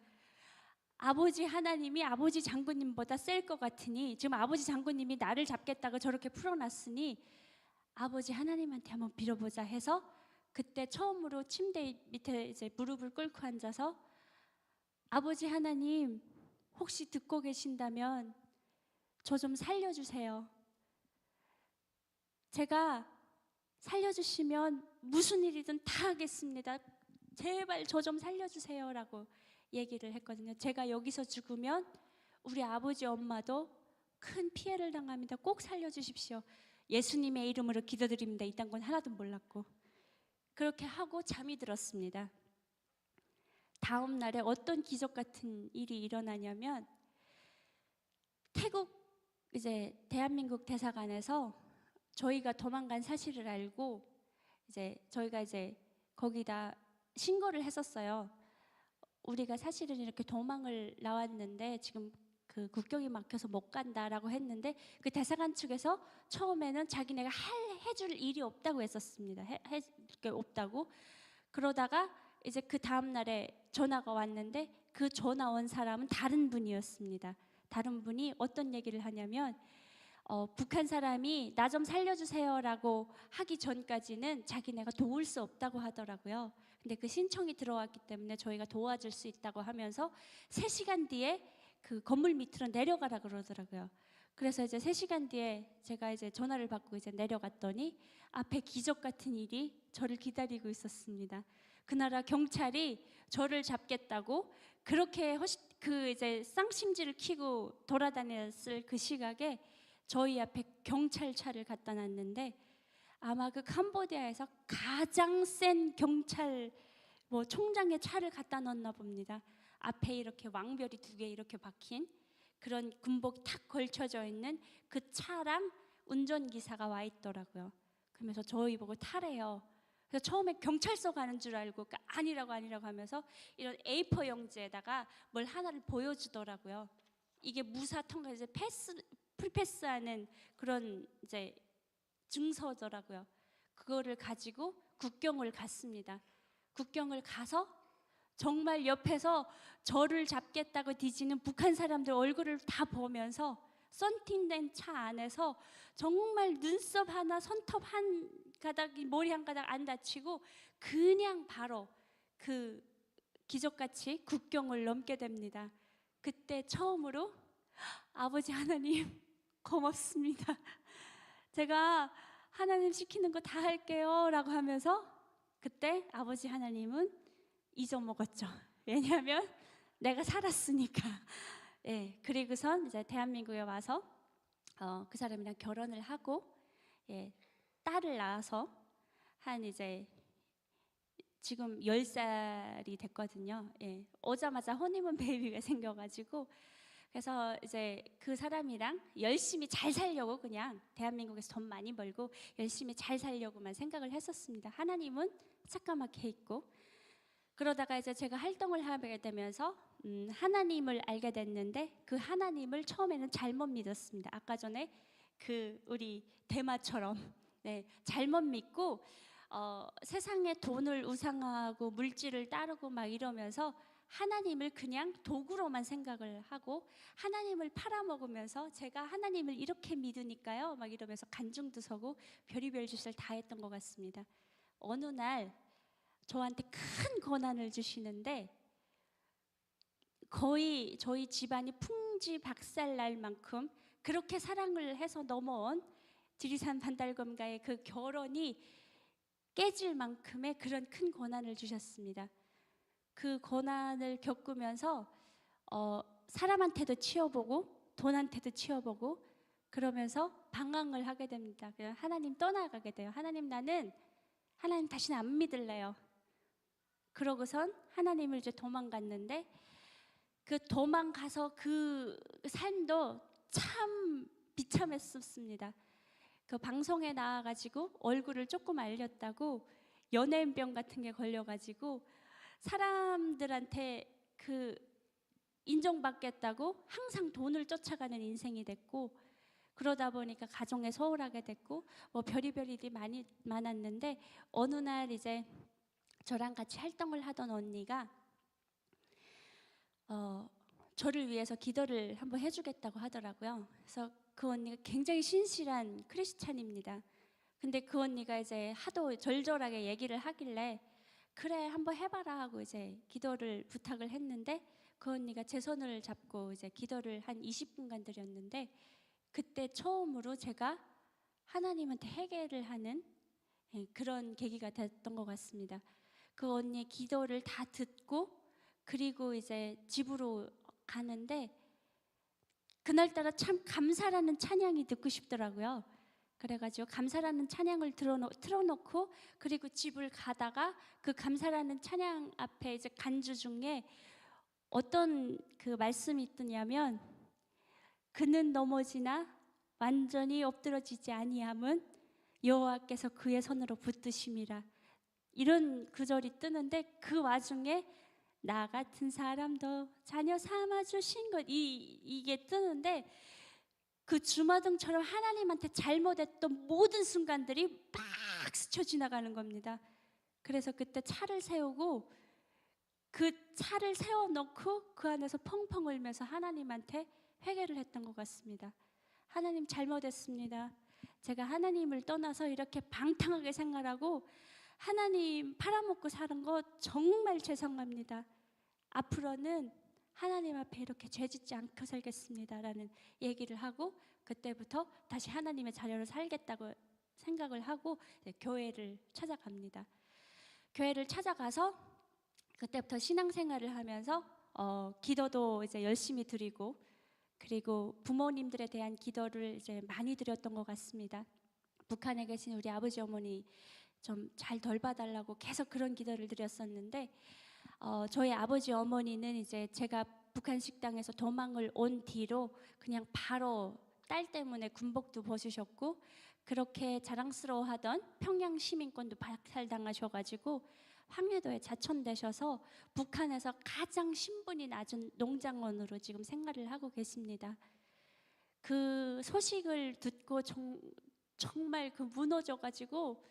아버지 하나님이 아버지 장군님보다 셀 것 같으니, 지금 아버지 장군님이 나를 잡겠다고 저렇게 풀어놨으니 아버지 하나님한테 한번 빌어보자 해서 그때 처음으로 침대 밑에 이제 무릎을 꿇고 앉아서, 아버지 하나님 혹시 듣고 계신다면 저 좀 살려주세요. 제가 살려주시면 무슨 일이든 다 하겠습니다. 제발 저 좀 살려주세요 라고 얘기를 했거든요. 제가 여기서 죽으면 우리 아버지 엄마도 큰 피해를 당합니다. 꼭 살려주십시오. 예수님의 이름으로 기도드립니다. 이딴 건 하나도 몰랐고 그렇게 하고 잠이 들었습니다. 다음 날에 어떤 기적 같은 일이 일어나냐면, 태국 이제 대한민국 대사관에서 저희가 도망간 사실을 알고 저희가 거기다 신고를 했었어요. 우리가 사실은 이렇게 도망을 나왔는데 지금 그 국경이 막혀서 못 간다라고 했는데, 그 대사관 측에서 처음에는 자기네가 해줄 일이 없다고 했었습니다. 없다고. 그러다가 이제 그 다음 날에 전화가 왔는데 그 전화 온 사람은 다른 분이었습니다. 다른 분이 어떤 얘기를 하냐면, 북한 사람이 나 좀 살려주세요라고 하기 전까지는 자기네가 도울 수 없다고 하더라고요. 근데 그 신청이 들어왔기 때문에 저희가 도와줄 수 있다고 하면서 3시간 뒤에 그 건물 밑으로 내려가라 그러더라고요. 그래서 이제 3시간 뒤에 제가 이제 전화를 받고 이제 내려갔더니 앞에 기적 같은 일이 저를 기다리고 있었습니다. 그 나라 경찰이 저를 잡겠다고 그렇게 그 이제 쌍심지를 키고 돌아다녔을 그 시각에 저희 앞에 경찰차를 갖다 놨는데 아마 그 캄보디아에서 가장 센 경찰 총장의 차를 갖다 놨나 봅니다. 앞에 이렇게 왕별이 2개 이렇게 박힌 그런 군복 탁 걸쳐져 있는 그 차랑 운전기사가 와 있더라고요. 그러면서 저희 보고 타래요. 그래서 처음에 경찰서 가는 줄 알고 아니라고 하면서 이런 A4 용지에다가 뭘 하나를 보여주더라고요. 이게 무사 통과 이제 풀패스하는 그런 이제 증서더라고요. 그거를 가지고 국경을 갔습니다. 국경을 가서 정말 옆에서 저를 잡겠다고 뒤지는 북한 사람들 얼굴을 다 보면서 썬팅된 차 안에서 정말 눈썹 하나, 손톱 한 가닥, 머리 한 가닥 안 다치고 그냥 바로 그 기적같이 국경을 넘게 됩니다. 그때 처음으로 아버지 하나님 고맙습니다. 제가 하나님 시키는 거 다 할게요 라고 하면서 그때 아버지 하나님은 잊어먹었죠. 왜냐하면 내가 살았으니까. 예, 그리고선 이제 대한민국에 와서 그 사람이랑 결혼을 하고 딸을 낳아서 한 이제 지금 10살이 됐거든요. 오자마자 허니문 베이비가 생겨가지고 그래서 이제 그 사람이랑 열심히 잘 살려고 그냥 대한민국에서 돈 많이 벌고 열심히 잘 살려고만 생각을 했었습니다. 하나님은 새까맣게 있고 그러다가 이제 제가 활동을 하게 되면서 하나님을 알게 됐는데 그 하나님을 처음에는 잘못 믿었습니다. 아까 전에 그 우리 대마처럼 잘못 믿고 세상의 돈을 우상하고 물질을 따르고 막 이러면서 하나님을 그냥 도구로만 생각을 하고 하나님을 팔아먹으면서 제가 하나님을 이렇게 믿으니까요 막 이러면서 간증도 서고 별의별 짓을 다 했던 것 같습니다. 어느 날 저한테 큰 고난을 주시는데 거의 저희 집안이 풍지박살날 만큼 그렇게 사랑을 해서 넘어온 지리산 반달검과의 그 결혼이 깨질 만큼의 그런 큰 고난을 주셨습니다. 그 고난을 겪으면서 사람한테도 치워보고 돈한테도 치워보고 그러면서 방황을 하게 됩니다. 하나님 떠나가게 돼요. 하나님 다시는 안 믿을래요. 그러고선 하나님을 이제 도망갔는데 그 도망가서 그 삶도 참 비참했었습니다. 그 방송에 나와가지고 얼굴을 조금 알렸다고 연예인병 같은 게 걸려가지고 사람들한테 그 인정받겠다고 항상 돈을 쫓아가는 인생이 됐고 그러다 보니까 가정에 소홀하게 됐고 별의별 일이 많았는데 어느 날 이제 저랑 같이 활동을 하던 언니가 저를 위해서 기도를 한번 해주겠다고 하더라고요. 그래서 그 언니가 굉장히 신실한 크리스찬입니다. 근데 그 언니가 이제 하도 절절하게 얘기를 하길래 그래 한번 해봐라 하고 이제 기도를 부탁을 했는데 그 언니가 제 손을 잡고 이제 기도를 한 20분간 드렸는데 그때 처음으로 제가 하나님한테 회개를 하는 그런 계기가 됐던 것 같습니다. 그 언니의 기도를 다 듣고 그리고 이제 집으로 가는데 그날따라 참 감사라는 찬양이 듣고 싶더라고요. 그래가지고 감사라는 찬양을 틀어놓고 그리고 집을 가다가 그 감사라는 찬양 앞에 이제 간주 중에 어떤 그 말씀이 있더냐면 그는 넘어지나 완전히 엎드러지지 아니함은 여호와께서 그의 손으로 붙드심이라 이런 구절이 뜨는데 그 와중에 나 같은 사람도 자녀 삼아주신 것 이게 뜨는데 그 주마등처럼 하나님한테 잘못했던 모든 순간들이 막 스쳐 지나가는 겁니다. 그래서 그때 차를 세우고 그 차를 세워놓고 그 안에서 펑펑 울면서 하나님한테 회개를 했던 것 같습니다. 하나님 잘못했습니다. 제가 하나님을 떠나서 이렇게 방탕하게 생활하고 하나님 팔아먹고 사는 거 정말 죄송합니다. 앞으로는 하나님 앞에 이렇게 죄짓지 않고 살겠습니다 라는 얘기를 하고 그때부터 다시 하나님의 자녀로 살겠다고 생각을 하고 교회를 찾아갑니다. 교회를 찾아가서 그때부터 신앙생활을 하면서 기도도 이제 열심히 드리고 그리고 부모님들에 대한 기도를 이제 많이 드렸던 것 같습니다. 북한에 계신 우리 아버지 어머니 좀 잘 덜 봐달라고 계속 그런 기도를 드렸었는데, 저희 아버지 어머니는 이제 제가 북한 식당에서 도망을 온 뒤로 그냥 바로 딸 때문에 군복도 벗으셨고, 그렇게 자랑스러워하던 평양 시민권도 박탈당하셔가지고 황해도에 자천되셔서 북한에서 가장 신분이 낮은 농장원으로 지금 생활을 하고 계십니다. 그 소식을 듣고 정말 그 무너져가지고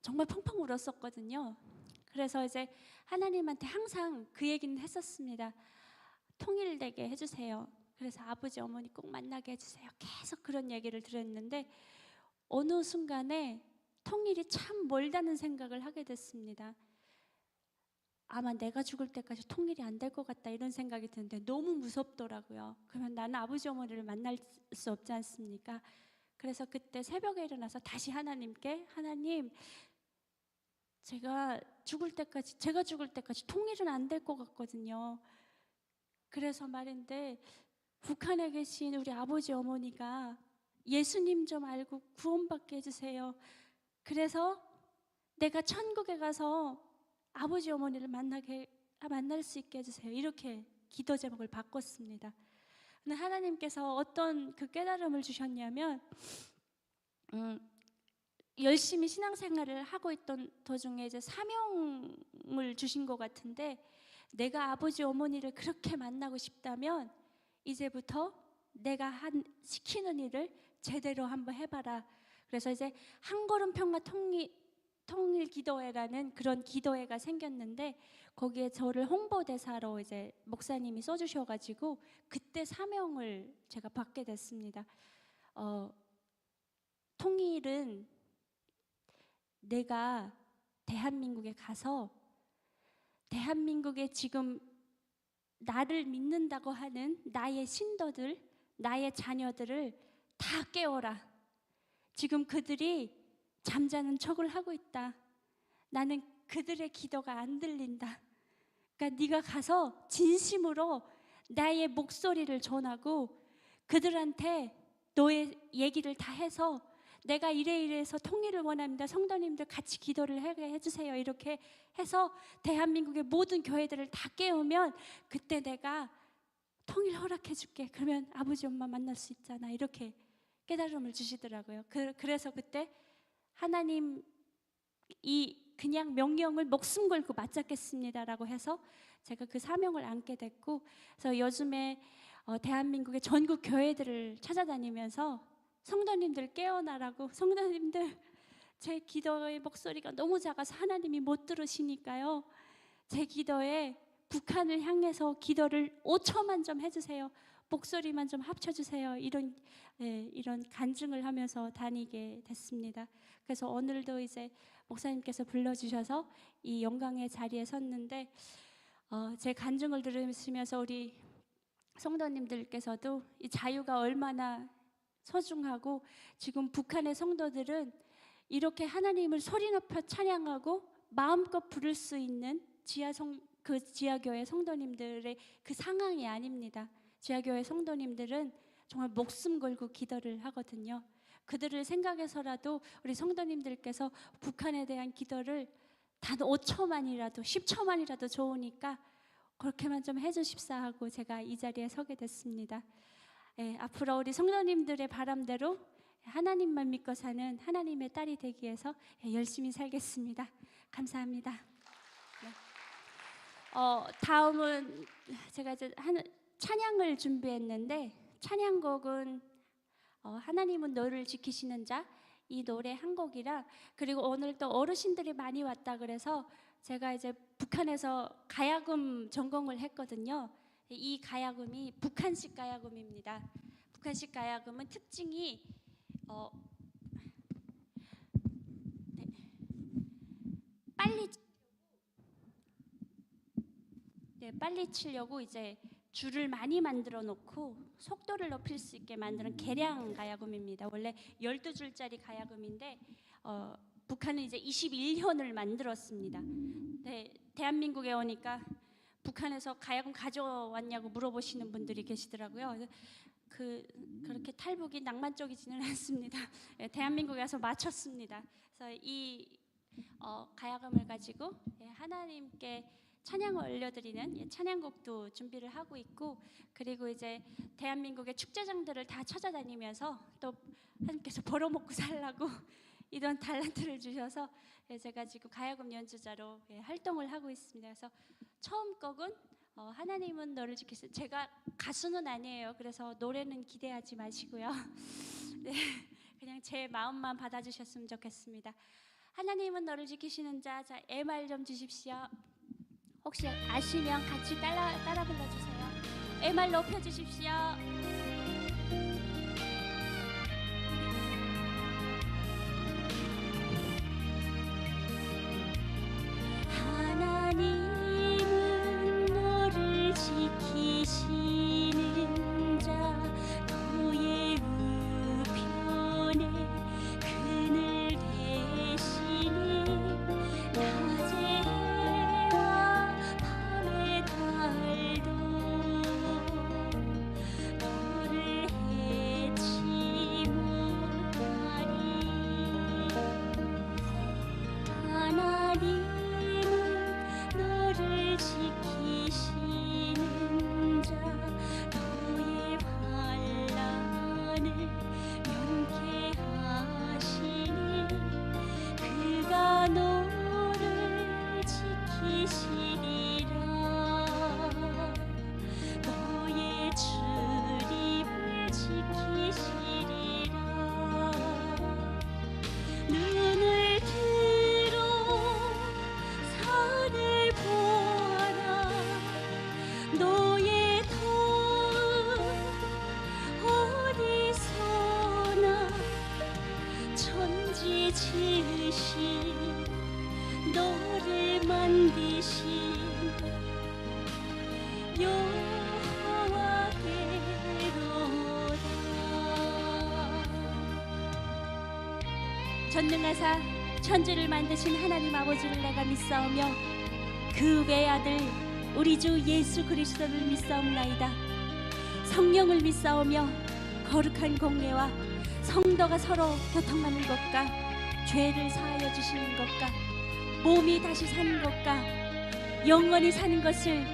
정말 펑펑 울었었거든요. 그래서 이제 하나님한테 항상 그 얘기는 했었습니다. 통일되게 해주세요. 그래서 아버지 어머니 꼭 만나게 해주세요. 계속 그런 얘기를 드렸는데 어느 순간에 통일이 참 멀다는 생각을 하게 됐습니다. 아마 내가 죽을 때까지 통일이 안 될 것 같다 이런 생각이 드는데 너무 무섭더라고요. 그러면 나는 아버지 어머니를 만날 수 없지 않습니까? 그래서 그때 새벽에 일어나서 다시 하나님께, 하나님, 제가 죽을 때까지 통일은 안 될 것 같거든요. 그래서 말인데 북한에 계신 우리 아버지 어머니가 예수님 좀 알고 구원받게 해주세요. 그래서 내가 천국에 가서 아버지 어머니를 만날 수 있게 해주세요. 이렇게 기도 제목을 바꿨습니다. 근데 하나님께서 어떤 그 깨달음을 주셨냐면, 열심히 신앙생활을 하고 있던 도중에 이제 사명을 주신 것 같은데, 내가 아버지 어머니를 그렇게 만나고 싶다면 이제부터 내가 시키는 일을 제대로 한번 해봐라. 그래서 이제 한 걸음 평화 통일 기도회라는 그런 기도회가 생겼는데, 거기에 저를 홍보대사로 이제 목사님이 써주셔가지고 그때 사명을 제가 받게 됐습니다. 통일은 내가 대한민국에 가서 대한민국에 지금 나를 믿는다고 하는 나의 신도들, 나의 자녀들을 다 깨워라. 지금 그들이 잠자는 척을 하고 있다. 나는 그들의 기도가 안 들린다. 그러니까 네가 가서 진심으로 나의 목소리를 전하고 그들한테 너의 얘기를 다 해서 내가 이래서 통일을 원합니다. 성도님들 같이 기도를 하게 해주세요. 이렇게 해서 대한민국의 모든 교회들을 다 깨우면 그때 내가 통일 허락해 줄게. 그러면 아버지 엄마 만날 수 있잖아. 이렇게 깨달음을 주시더라고요. 그래서 그때 하나님 그냥 명령을 목숨 걸고 맞잡겠습니다라고 해서 제가 그 사명을 안게 됐고, 그래서 요즘에 대한민국의 전국 교회들을 찾아다니면서 성도님들 깨어나라고, 성도님들 제 기도의 목소리가 너무 작아서 하나님이 못 들으시니까요, 제 기도에 북한을 향해서 기도를 5초만 좀 해주세요. 목소리만 좀 합쳐주세요. 이런 간증을 하면서 다니게 됐습니다. 그래서 오늘도 이제 목사님께서 불러주셔서 이 영광의 자리에 섰는데, 제 간증을 들으시면서 우리 성도님들께서도 이 자유가 얼마나 소중하고, 지금 북한의 성도들은 이렇게 하나님을 소리 높여 찬양하고 마음껏 부를 수 있는 지하교회 성도님들의 그 상황이 아닙니다. 지하교회 성도님들은 정말 목숨 걸고 기도를 하거든요. 그들을 생각해서라도 우리 성도님들께서 북한에 대한 기도를 단 5초만이라도 10초만이라도 좋으니까 그렇게만 좀 해주십사 하고 제가 이 자리에 서게 됐습니다. 앞으로 우리 성도님들의 바람대로 하나님만 믿고 사는 하나님의 딸이 되기 위해서 열심히 살겠습니다. 감사합니다. 네. 다음은 제가 이제 찬양을 준비했는데, 찬양곡은 하나님은 너를 지키시는 자, 이 노래 한 곡이라, 그리고 오늘 또 어르신들이 많이 왔다 그래서 제가 이제 북한에서 가야금 전공을 했거든요. 이 가야금이 북한식 가야금입니다. 북한식 가야금은 특징이 빨리 치려고 이제 줄을 많이 만들어 놓고 속도를 높일 수 있게 만드는 계량 가야금입니다. 원래 12줄짜리 가야금인데 북한은 이제 21현을 만들었습니다. 네, 대한민국에 오니까 북한에서 가야금 가져왔냐고 물어보시는 분들이 계시더라고요. 그렇게 탈북이 낭만적이지는 않습니다. 예, 대한민국에 와서 마쳤습니다. 그래서 이 가야금을 가지고 하나님께 찬양을 올려드리는 찬양곡도 준비를 하고 있고, 그리고 이제 대한민국의 축제장들을 다 찾아다니면서 또 하나님께서 벌어먹고 살라고 이런 달란트를 주셔서 제가 지금 가야금 연주자로 활동을 하고 있습니다. 그래서 처음 곡은 하나님은 너를 지키시. 제가 가수는 아니에요. 그래서 노래는 기대하지 마시고요. 네, 그냥 제 마음만 받아주셨으면 좋겠습니다. 하나님은 너를 지키시는 자, MR 좀 주십시오. 혹시 아시면 같이 따라 불러주세요. MR 높여주십시오. 하나님은 너를 지키시는 자, 너의 우편에 그늘 대시니 낮에 해와 밤의 달도 너를 해치 못하리. 하나님은 너를 지키시는 자, 너의 환난을 면케하시니 그가 너를 지키시리라. 너의 출입을 지키시리라. 눈을 들어 산을 보아라. 너의 도움 어디서나 천지 지으신 너를 만드신 여호와께로다. 전능하사 천지를 만드신 하나님 아버지를 내가 믿사오며 그 외아들 우리 주 예수 그리스도를 믿사옵나이다. 성령을 믿사오며 거룩한 공예와 성도가 서로 교통하는 것과 죄를 사하여 주시는 것과 몸이 다시 사는 것과 영원히 사는 것을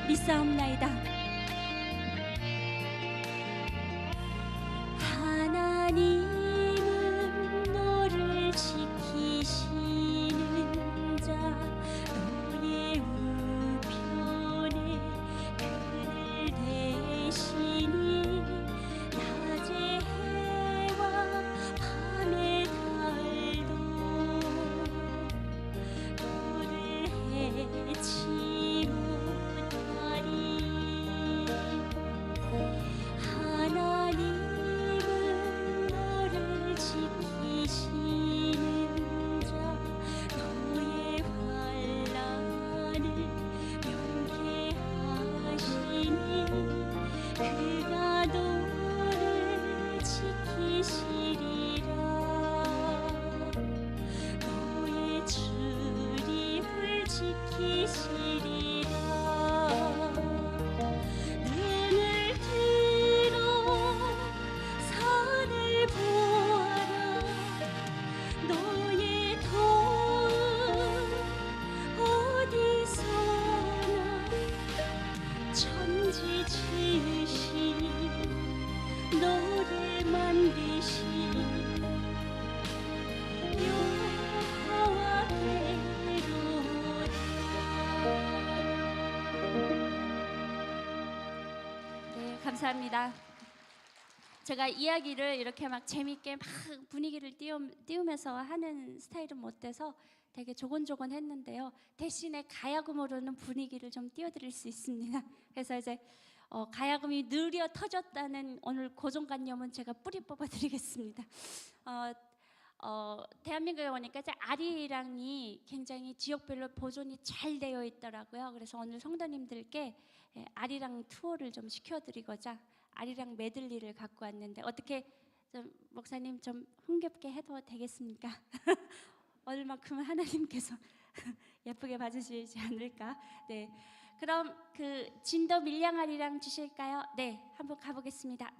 믿사옵나이다. 하나님은 너를 지키시는 자, 너의 우편에 그늘 대시니 낮에 해와 밤의 달도 너를 해치 못하리. 하나님은 너를 지키시는 자, 너의 환난을 면케하시니 그가 너를 지키시리라. 너의 출입을 지키시리라. 눈을 들어 산을 보아라. 너의 도움 어디서나 천지 지으신 너를 만드신 여호와께로다. 네, 감사합니다. 제가 이야기를 이렇게 막 재밌게 막 분위기를 띄우면서 하는 스타일은 못 돼서 되게 조곤조곤 했는데요. 대신에 가야금으로는 분위기를 좀 띄워드릴 수 있습니다. 그래서 이제 가야금이 느려 터졌다는 오늘 고정관념은 제가 뿌리 뽑아드리겠습니다. 대한민국에 오니까 이제 아리랑이 굉장히 지역별로 보존이 잘 되어 있더라고요. 그래서 오늘 성도님들께 아리랑 투어를 좀 시켜드리고자 아리랑 메들리를 갖고 왔는데 어떻게 좀 목사님 좀 흥겹게 해도 되겠습니까? 오늘만큼은 하나님께서 예쁘게 봐주시지 않을까? 네, 그럼 그 진도 밀량아리랑 주실까요? 네, 한번 가보겠습니다.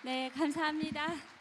네, 감사합니다.